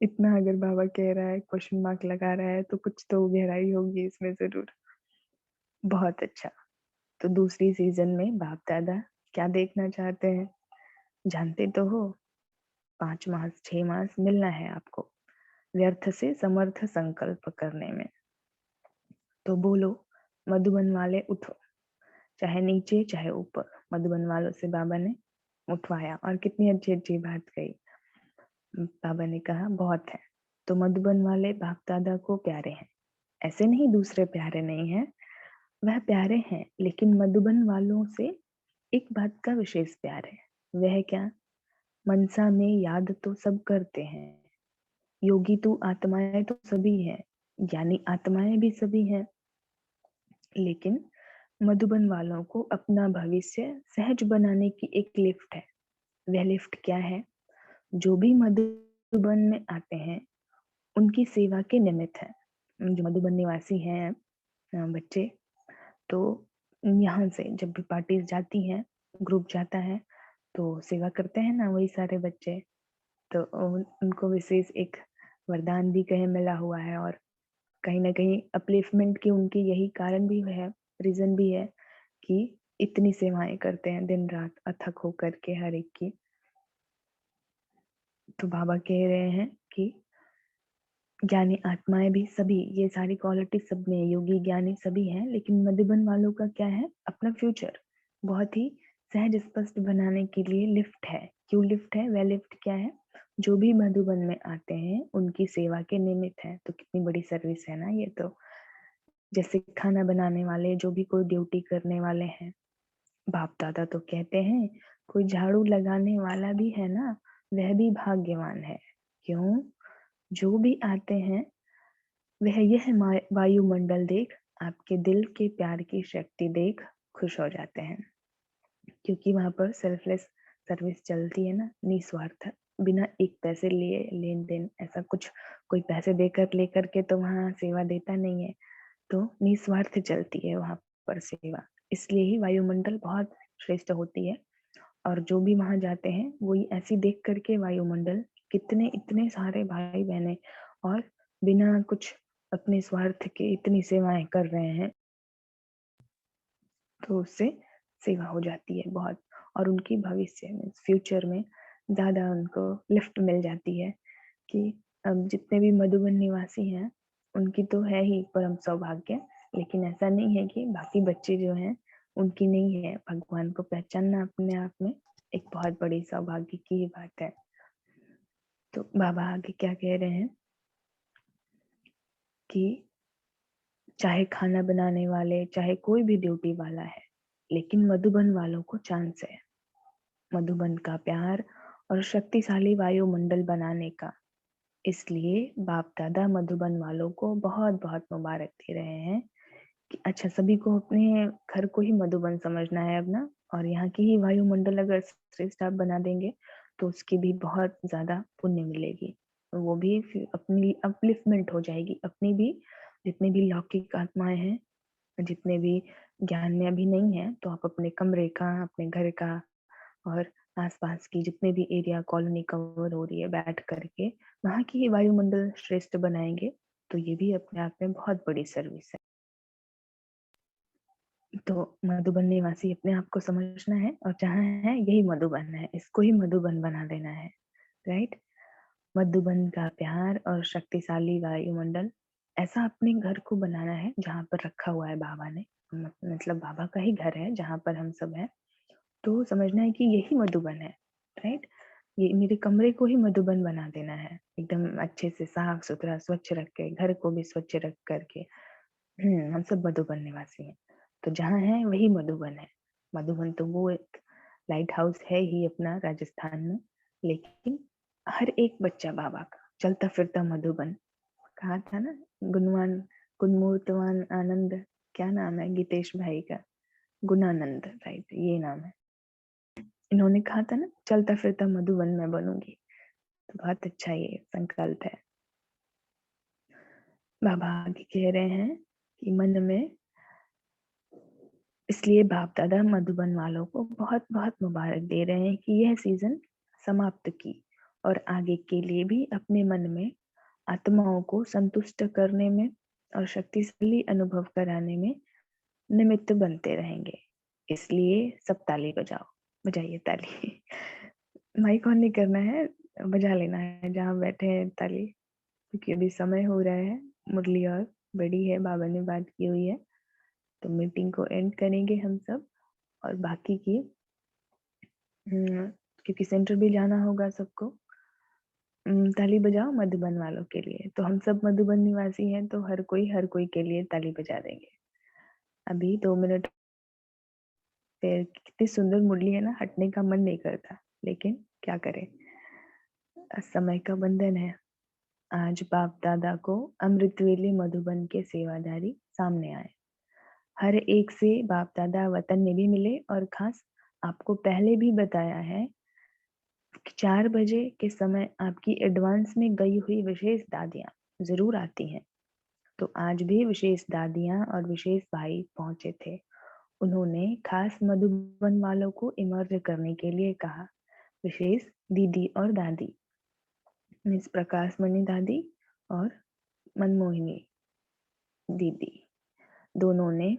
इतना अगर बाबा कह रहा है, क्वेश्चन मार्क लगा रहा है, तो कुछ तो गहराई होगी इसमें जरूर। बहुत अच्छा। तो दूसरी सीजन में बाप दादा क्या देखना चाहते हैं, जानते तो हो। 5 मास 6 मास मिलना है आपको व्यर्थ से समर्थ संकल्प करने में। तो बोलो मधुबन वाले उठो, चाहे नीचे चाहे ऊपर। मधुबन वालों से बाबा ने उठवाया और कितनी अच्छी अच्छी बात कही। बाबा ने कहा बहुत है। तो मधुबन वाले बाप दादा को प्यारे हैं, ऐसे नहीं दूसरे प्यारे नहीं हैं, वह प्यारे हैं, लेकिन मधुबन वालों से एक बात का विशेष प्यार है। वह क्या, मनसा में याद तो सब करते हैं, योगी तो आत्माएं तो सभी हैं, यानी आत्माएं भी सभी हैं, लेकिन मधुबन वालों को अपना भविष्य सहज बनाने की एक लिफ्ट है। वह लिफ्ट क्या है, जो भी मधुबन में आते हैं उनकी सेवा के निमित्त है। जो मधुबन निवासी हैं बच्चे, तो यहाँ से जब भी पार्टीज जाती हैं, ग्रुप जाता है, तो सेवा करते हैं ना वही सारे बच्चे, तो उनको विशेष एक वरदान भी कहीं मिला हुआ है, और कहीं ना कहीं अपलिफ्टमेंट की उनकी यही कारण भी है, रीजन भी है कि इतनी सेवाएं करते हैं दिन रात अथक होकर के हर एक की। तो बाबा कह रहे हैं कि ज्ञानी आत्माएं भी सभी, ये सारी क्वालिटी सब में, योगी ज्ञानी सभी हैं, लेकिन मधुबन वालों का क्या है, अपना फ्यूचर बहुत ही सहज स्पष्ट बनाने के लिए लिफ्ट है। क्यों लिफ्ट है? वह लिफ्ट क्या है? जो भी मधुबन में आते हैं उनकी सेवा के निमित्त है। तो कितनी बड़ी सर्विस है ना ये। तो जैसे खाना बनाने वाले, जो भी कोई ड्यूटी करने वाले हैं, बाप दादा तो कहते हैं कोई झाड़ू लगाने वाला भी है ना, वह भी भाग्यवान है। क्यों? जो भी आते हैं वह यह वायुमंडल देख, आपके दिल के प्यार की शक्ति देख खुश हो जाते हैं, क्योंकि वहां पर सेल्फलेस सर्विस चलती है ना, निस्वार्थ, बिना एक पैसे लिए लेन देन, ऐसा कुछ कोई पैसे देकर लेकर के तो वहाँ सेवा देता नहीं है, तो निस्वार्थ चलती है वहां पर सेवा। इसलिए ही वायुमंडल बहुत श्रेष्ठ होती है। और जो भी वहां जाते हैं वही ऐसी देख करके वायुमंडल, कितने इतने सारे भाई बहने और बिना कुछ अपने स्वार्थ के इतनी सेवाएं कर रहे हैं, तो उससे सेवा हो जाती है बहुत, और उनकी भविष्य में, फ्यूचर में ज्यादा उनको लिफ्ट मिल जाती है। कि अब जितने भी मधुबन निवासी हैं उनकी तो है ही परम सौभाग्य, लेकिन ऐसा नहीं है कि बाकी बच्चे जो हैं उनकी नहीं है। भगवान को पहचानना अपने आप में एक बहुत बड़ी सौभाग्य की ही बात है। तो बाबा आगे क्या कह रहे हैं कि चाहे खाना बनाने वाले, चाहे कोई भी ड्यूटी वाला है, लेकिन मधुबन वालों को चांस है मधुबन का प्यार और शक्तिशाली वायुमंडल बनाने का। इसलिए बाप दादा मधुबन वालों को बहुत बहुत मुबारक दे रहे हैं कि अच्छा, सभी को अपने घर को ही मधुबन समझना है अब ना, और यहाँ की ही वायुमंडल अगर श्रेष्ठ आप बना देंगे तो उसकी भी बहुत ज्यादा पुण्य मिलेगी, वो भी फिर अपनी अपलिफ्टमेंट हो जाएगी। अपनी भी जितनी भी लौकिक आत्माएं हैं, जितने भी ज्ञान में अभी नहीं है, तो आप अपने कमरे का, अपने घर का और आसपास की जितने भी एरिया कॉलोनी कवर हो रही है, बैठ करके वहाँ की वायुमंडल श्रेष्ठ बनाएंगे, तो ये भी अपने आप में बहुत बड़ी सर्विस है। तो मधुबन निवासी अपने आप को समझना है, और जहाँ है यही मधुबन है, इसको ही मधुबन बना देना है, राइट। मधुबन का प्यार और शक्तिशाली वायुमंडल ऐसा अपने घर को बनाना है जहाँ पर रखा हुआ है बाबा ने, मतलब बाबा का ही घर है जहाँ पर हम सब हैं। तो समझना है कि यही मधुबन है, राइट। ये मेरे कमरे को ही मधुबन बना देना है, एकदम अच्छे से साफ सुथरा स्वच्छ रख के, घर को भी स्वच्छ रख करके। हम सब मधुबन निवासी हैं, तो जहाँ है वही मधुबन है। मधुबन तो वो एक लाइट हाउस है ही अपना राजस्थान में, लेकिन हर एक बच्चा बाबा का चलता फिरता मधुबन। कहा था ना, गुणवान गुणमूर्तवान आनंद, क्या नाम है गीतेश भाई का, गुणानंद, राइट, ये नाम है। इन्होंने कहा था ना, चलता फिरता मधुबन में बनूंगी, तो बहुत अच्छा ये संकल्प है। बाबा आगे कह रहे हैं कि मन में, इसलिए बाप दादा मधुबन वालों को बहुत बहुत मुबारक दे रहे हैं कि यह सीजन समाप्त की और आगे के लिए भी अपने मन में आत्माओं को संतुष्ट करने में और शक्तिशाली अनुभव कराने में निमित्त बनते रहेंगे। इसलिए सब ताली बजाओ, बजाइए ताली। माइक ऑन नहीं करना है, बजा लेना है जहाँ बैठे हैं ताली, क्योंकि अभी समय हो रहा है, मुरली और बड़ी है, बाबा ने बात की हुई है, तो मीटिंग को एंड करेंगे हम सब। और बाकी की क्योंकि सेंटर भी जाना होगा सबको, ताली बजाओ मधुबन वालों के लिए। तो हम सब मधुबन निवासी हैं, तो हर कोई के लिए ताली बजा देंगे। अभी 2 मिनट। फिर कितनी सुंदर मुरली है ना, हटने का मन नहीं करता, लेकिन क्या करें, समय का बंधन है। आज बाप दादा को अमृतवेली मधुबन के सेवादारी सामने आए। हर एक से बाप दादा वतन में भी मिले, और खास आपको पहले भी बताया है कि 4 बजे के समय आपकी एडवांस में गई हुई विशेष दादियां जरूर आती हैं। तो आज भी विशेष दादियां और विशेष भाई पहुंचे थे, उन्होंने खास मधुबन वालों को इमर्ज करने के लिए कहा, विशेष दीदी और दादी, मिस प्रकाश मणि दादी और मनमोहिनी दीदी दोनों ने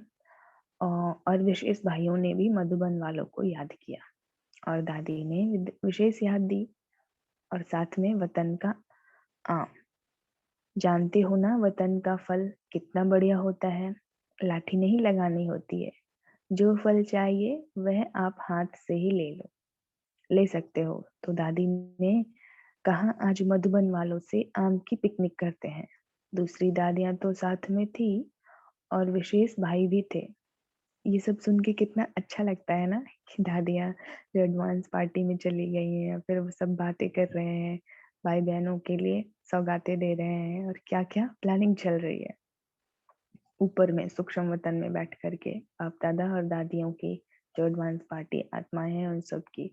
और विशेष भाइयों ने भी मधुबन वालों को याद किया और दादी ने विशेष याद दी और साथ में वतन का आम। जानते हो ना वतन का फल कितना बढ़िया होता है, लाठी नहीं लगानी होती है, जो फल चाहिए वह आप हाथ से ही ले सकते हो। तो दादी ने कहा, आज मधुबन वालों से आम की पिकनिक करते हैं। दूसरी दादियां तो साथ में थी और विशेष भाई भी थे। ये सब सुन के कितना अच्छा लगता है ना कि दादियां जो एडवांस पार्टी में चली गई हैं, फिर वो सब बातें कर रहे हैं, भाई बहनों के लिए सौगातें दे रहे हैं और क्या क्या प्लानिंग चल रही है ऊपर में सूक्ष्म वतन में बैठ करके बाप दादा और दादियों की जो एडवांस पार्टी आत्माएं हैं उन सब की।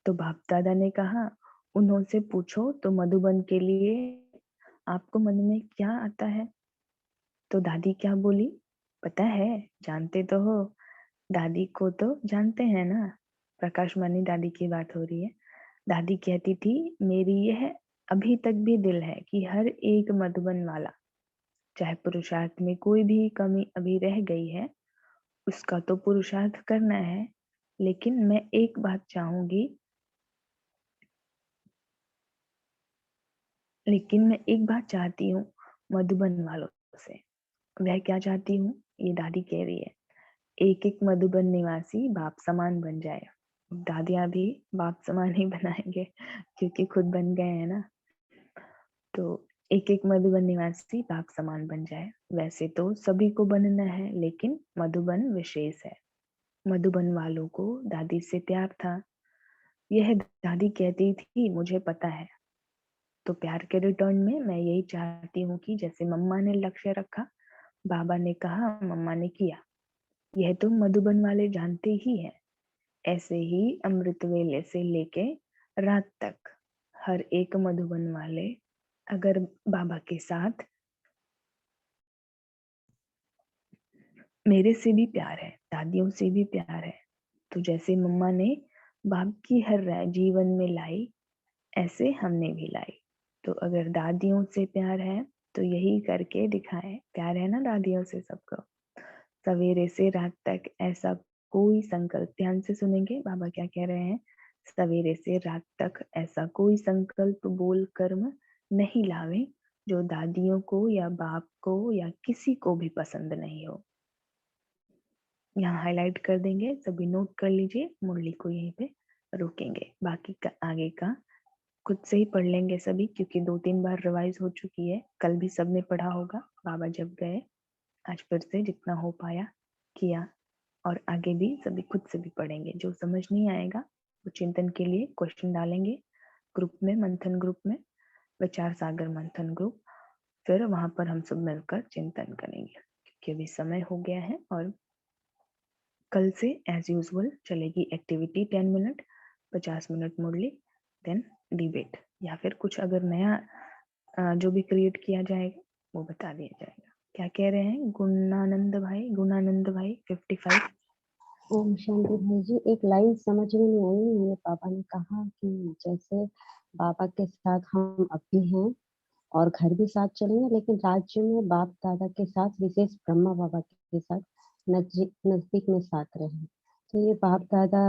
तो बाप दादा ने कहा, उन्होंने पूछो तो मधुबन के लिए आपको मन में क्या आता है? तो दादी क्या बोली, पता है, जानते तो हो, दादी को तो जानते हैं ना। प्रकाश मणि दादी की बात हो रही है। दादी कहती थी, मेरी यह अभी तक भी दिल है कि हर एक मधुबन वाला, चाहे पुरुषार्थ में कोई भी कमी अभी रह गई है, उसका तो पुरुषार्थ करना है, लेकिन मैं एक बात चाहती हूँ मधुबन वालों से। वह क्या चाहती हूँ? ये दादी कह रही है, एक एक मधुबन निवासी बाप समान बन जाए। दादियां भी बाप समान ही बनाएंगे क्योंकि खुद बन गए हैं ना। तो एक एक मधुबन निवासी बाप समान बन जाए। वैसे तो सभी को बनना है, लेकिन मधुबन विशेष है। मधुबन वालों को दादी से प्यार था, यह दादी कहती थी, मुझे पता है। तो प्यार के रिटर्न में मैं यही चाहती हूँ कि जैसे मम्मा ने लक्ष्य रखा, बाबा ने कहा, मम्मा ने किया, यह तो मधुबन वाले जानते ही हैं। ऐसे ही अमृत वेले से लेके रात तक हर एक मधुबन वाले अगर बाबा के साथ मेरे से भी प्यार है, दादियों से भी प्यार है, तो जैसे मम्मा ने बाप की हर राय जीवन में लाई, ऐसे हमने भी लाई। तो अगर दादियों से प्यार है तो यही करके दिखाए। प्यार है ना दादियों से सबको। सवेरे से रात तक ऐसा कोई संकल्प, ध्यान से सुनेंगे बाबा क्या कह रहे हैं। सवेरे से रात तक ऐसा कोई संकल्प बोल कर्म नहीं लावे जो दादियों को या बाप को या किसी को भी पसंद नहीं हो। यहाँ हाईलाइट कर देंगे, सभी नोट कर लीजिए, मुरली को यहीं पे रोकेंगे। बाकी का आगे का खुद से ही पढ़ लेंगे सभी, क्योंकि 2-3 बार रिवाइज हो चुकी है। कल भी सबने पढ़ा होगा, बाबा जब गए, आज फिर से जितना हो पाया किया, और आगे भी सभी खुद से भी पढ़ेंगे। जो समझ नहीं आएगा वो चिंतन के लिए क्वेश्चन डालेंगे ग्रुप में, मंथन ग्रुप में, विचार सागर मंथन ग्रुप। फिर वहां पर हम सब मिलकर चिंतन करेंगे, क्योंकि अभी समय हो गया है। और कल से एज यूजुअल चलेगी एक्टिविटी 10 मिनट, 50 मिनट मुरली, देन डिबेट, या फिर कुछ अगर नया जो भी क्रिएट किया जाएगा वो बता दिया जाएगा। क्या कह रहे हैं गुणानंद भाई 55। ओम शांति भाई जी, एक लाइन समझ में नहीं आई। ये पापा ने कहा कि जैसे बाबा के साथ हम अब भी हैं और घर भी साथ चलेंगे, लेकिन राज्य में बाप दादा के साथ, विशेष ब्रह्मा बाबा के साथ नजदीक में साथ रहे। तो ये बाप दादा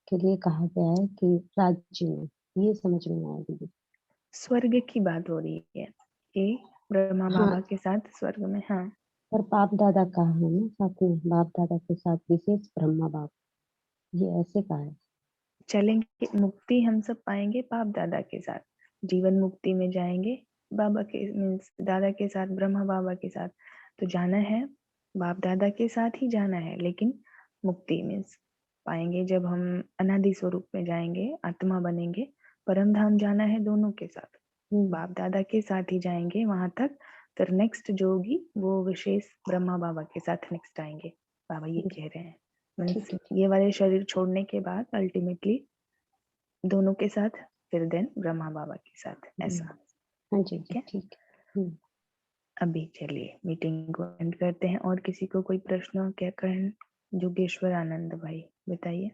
के लिए कहा गया है कि राज्य में, ये समझ में आया दीदी। स्वर्ग की बात हो रही है, ये ब्रह्मा बाबा के साथ स्वर्ग में। हाँ, पर बाप दादा कहा है ना साथ में, बाप दादा के साथ विशेष ब्रह्मा बाप, ये ऐसे कहा है। चलेंगे, मुक्ति हम सब पाएंगे बाप दादा के साथ, जीवन मुक्ति में जाएंगे बाबा के मीन्स दादा के साथ, ब्रह्मा बाबा के साथ। तो जाना है बाप दादा के साथ ही जाना है, लेकिन मुक्ति मीन्स पाएंगे जब हम अनादि स्वरूप में जाएंगे, आत्मा बनेंगे, परम धाम जाना है दोनों के साथ। बाप दादा के साथ ही जाएंगे वहां तक। फिर नेक्स्ट जो होगी वो विशेष ब्रह्मा बाबा के साथ नेक्स्ट आएंगे, बाबा ये कह रहे हैं। मीन्स ये वाले शरीर छोड़ने के बाद अल्टीमेटली दोनों के साथ, फिर देन ब्रह्मा बाबा के साथ, ऐसा। हाँ जी, ठीक है, ठीक। अभी चलिए मीटिंग को एंड करते हैं। और किसी को कोई प्रश्न क्या कहें जोगेश्वर आनंद भाई बताइए।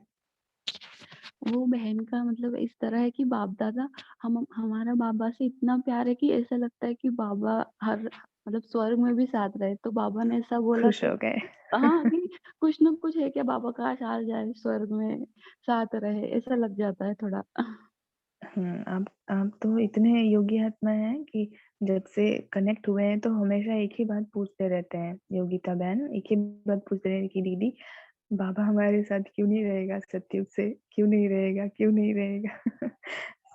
वो बहन का मतलब इस तरह है कि बाप दादा हमारा बाबा से इतना प्यार है कि ऐसा लगता है कि बाबा हर मतलब स्वर्ग में भी साथ रहे। तो बाबा ने ऐसा बोला खुश कि हो गए। हाँ कि कुछ ना कुछ है क्या, बाबा काश आ जाए स्वर्ग में साथ रहे, ऐसा लग जाता है थोड़ा। आप तो इतने योगी आत्मा हैं कि जब से कनेक्ट हुए हैं तो हमेशा एक ही बात पूछते रहते हैं। योगिता बहन एक ही बात पूछते रहते हैं कि दीदी बाबा हमारे साथ क्यों नहीं रहेगा, सतयुग से क्यों नहीं रहेगा, क्यों नहीं रहेगा।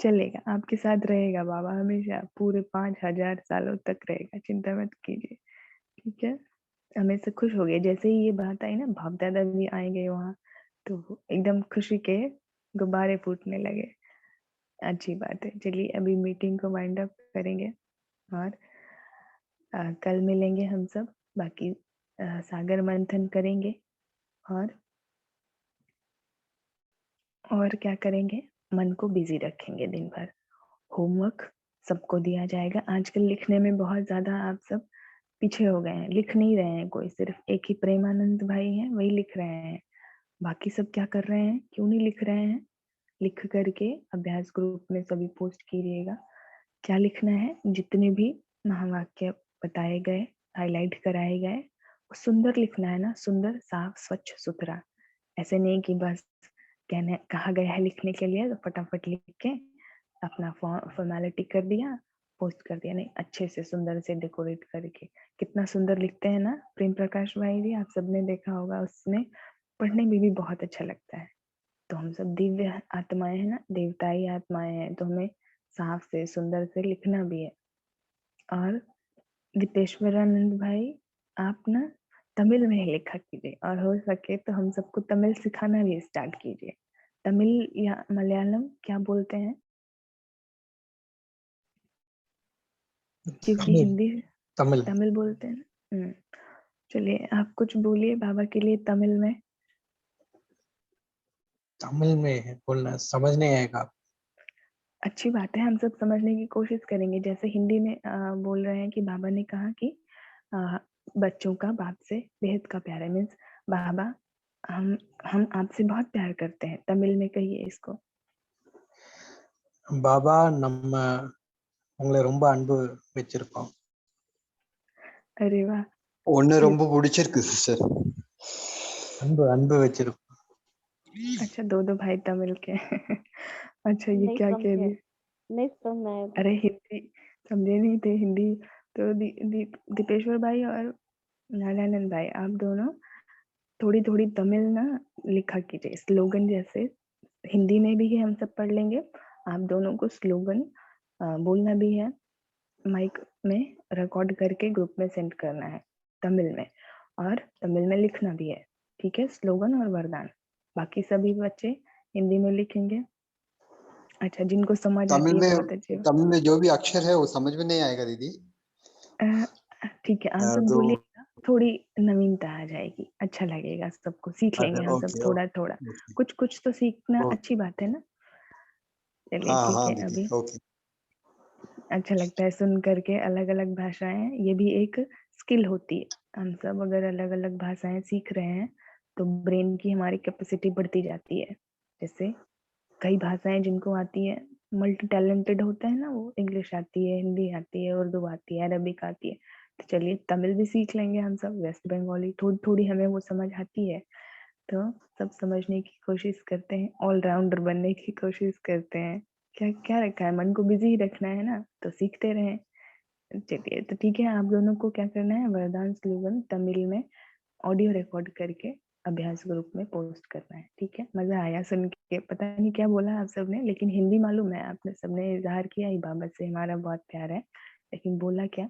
चलेगा, आपके साथ रहेगा बाबा हमेशा, पूरे 5000 सालों तक रहेगा, चिंता मत कीजिए। ठीक है, हमेशा खुश हो गए। जैसे ही ये बात आई ना बाप दादा भी आएंगे वहाँ, तो एकदम खुशी के गुब्बारे फूटने लगे। अच्छी बात है। चलिए अभी मीटिंग को वाइंड अप करेंगे और कल मिलेंगे हम सब, बाकी सागर मंथन करेंगे और क्या करेंगे, मन को बिजी रखेंगे दिन भर। होमवर्क सबको दिया जाएगा। आजकल लिखने में बहुत ज्यादा आप सब पीछे हो गए हैं, लिख नहीं रहे हैं कोई, सिर्फ एक ही प्रेमानंद भाई हैं वही लिख रहे हैं। बाकी सब क्या कर रहे हैं, क्यों नहीं लिख रहे हैं? लिख करके अभ्यास ग्रुप में सभी पोस्ट कीजिएगा। क्या लिखना है, जितने भी महावाक्य बताए गए, हाईलाइट कराए गए, वो सुंदर लिखना है ना, सुंदर, साफ, स्वच्छ, सुथरा। ऐसे नहीं कि बस कहने कहा गया है लिखने के लिए तो फटाफट लिख के अपना फॉर्मेलिटी कर दिया, पोस्ट कर दिया। नहीं, अच्छे से सुंदर से डेकोरेट करके। कितना सुंदर लिखते हैं ना प्रेम प्रकाश भाई जी, आप सबने देखा होगा, उसमें पढ़ने में भी बहुत अच्छा लगता है। तो हम सब दिव्य आत्माएं हैं ना, देवताई आत्माएं हैं, तो हमें साफ से सुंदर से लिखना भी है। और दीपेश्वरानंद भाई आप ना तमिल में ही लिखा कीजिए, और हो सके तो हम सबको तमिल सिखाना भी स्टार्ट कीजिए। तमिल या मलयालम क्या बोलते हैं, क्योंकि तमिल हिंदी तमिल तमिल बोलते हैं ना। चलिए आप कुछ बोलिए बाबा के लिए तमिल में। तमिल में बोलना समझ नहीं आएगा। अच्छी बात है, हम सब समझने की कोशिश करेंगे। जैसे हिंदी में बोल रहे हैं कि बाबा ने कहा कि बच्चों का बाप से बेहद का प्यार है, मीन्स बाबा हम आपसे बहुत प्यार करते हैं। तमिल में कहिए इसको। பாபா நம்ம உங்களை ரொம்ப அன்பு வச்சிருக்கோம். अरे वाह, ஒண்ணு ये ரொம்ப பிடிச்சிருக்கு சிஸ்டர். அன்பு வச்சிருக்கோம். अच्छा, दो भाई तमिल के। अच्छा, ये नहीं क्या कह समझे, दिए? नहीं समझे। अरे हिंदी समझे नहीं थे, हिंदी तो दीपेश्वर भाई और नारायणन भाई आप दोनों थोड़ी थोड़ी तमिल ना लिखा कीजिए, स्लोगन जैसे। हिंदी में भी है, हम सब पढ़ लेंगे। आप दोनों को स्लोगन बोलना भी है, माइक में रिकॉर्ड करके ग्रुप में सेंड करना है तमिल में, और तमिल में लिखना भी है। ठीक है, स्लोगन और वरदान। बाकी सभी बच्चे हिंदी में लिखेंगे। अच्छा, जिनको समझ आती है बहुत अच्छी बात। तमिल में जो भी अक्षर है वो समझ में नहीं आएगा दीदी। ठीक है, आप सब तो बोलिएगा, थोड़ी नवीनता आ जाएगी, अच्छा लगेगा, सबको सीख लेंगे हम सब ओके थोड़ा थोड़ा। ओके कुछ तो सीखना ओके। अच्छी बात है ना। चलिए हाँ ठीक हाँ है। दीदी अभी ओके। अच्छा लगता है सुन करके अलग अलग भाषाएं, ये भी एक स्किल होती है। हम सब अगर अलग अलग भाषाएं सीख रहे हैं तो ब्रेन की हमारी कैपेसिटी बढ़ती जाती है। जैसे कई भाषाएं जिनको आती है, मल्टी टैलेंटेड होता है ना, वो इंग्लिश आती है, हिंदी आती है, उर्दू आती है, अरबिक आती है। तो चलिए तमिल भी सीख लेंगे हम सब, वेस्ट बंगाली थोड़ी थोड़ी हमें वो समझ आती है। तो सब समझने की कोशिश करते हैं, ऑलराउंडर बनने की कोशिश करते हैं। क्या क्या रखा है, मन को बिजी रखना है ना, तो सीखते रहें। चलिए तो ठीक है, आप दोनों को क्या करना है, वरदान स्लोगन तमिल में ऑडियो रिकॉर्ड करके अभ्यास ग्रुप में पोस्ट करना है। ठीक है, मजा आया सुन के, पता नहीं क्या बोला आप सबने, लेकिन हिंदी मालूम है, आपने सबने इजहार किया ही बाबा से हमारा बहुत प्यार है, लेकिन बोला क्या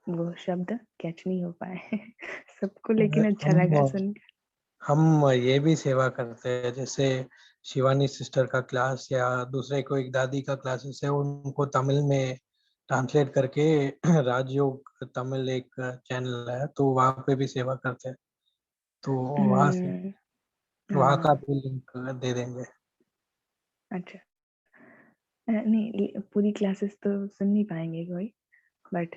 वो शब्द कैच नहीं हो पाए। सबको लेकिन अच्छा लगा सुन के। हम ये भी सेवा करते हैं, जैसे शिवानी सिस्टर का क्लास या दूसरे कोई दादी का क्लासेस है, उनको तमिल में ट्रांसलेट करके राजयोग तमिल एक चैनल है, तो वहाँ पे भी सेवा करते हैं। तो वहाँ का हाँ, भी लिंक दे देंगे। अच्छा। नहीं, पूरी क्लासेस तो सुन नहीं पाएंगे कोई, बट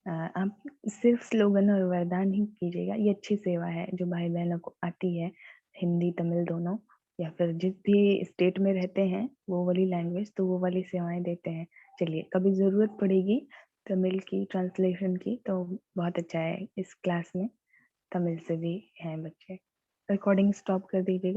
आप सिर्फ स्लोगन और वरदान ही कीजिएगा। ये अच्छी सेवा है जो भाई बहनों को आती है, हिंदी तमिल दोनों, या फिर जिस भी स्टेट में रहते हैं वो वाली लैंग्वेज, तो वो वाली सेवाएं देते हैं। चलिए, कभी ज़रूरत पड़ेगी तमिल की ट्रांसलेशन की तो बहुत अच्छा है, इस क्लास में तमिल से भी हैं बच्चे। रिकॉर्डिंग स्टॉप कर दीजिएगा।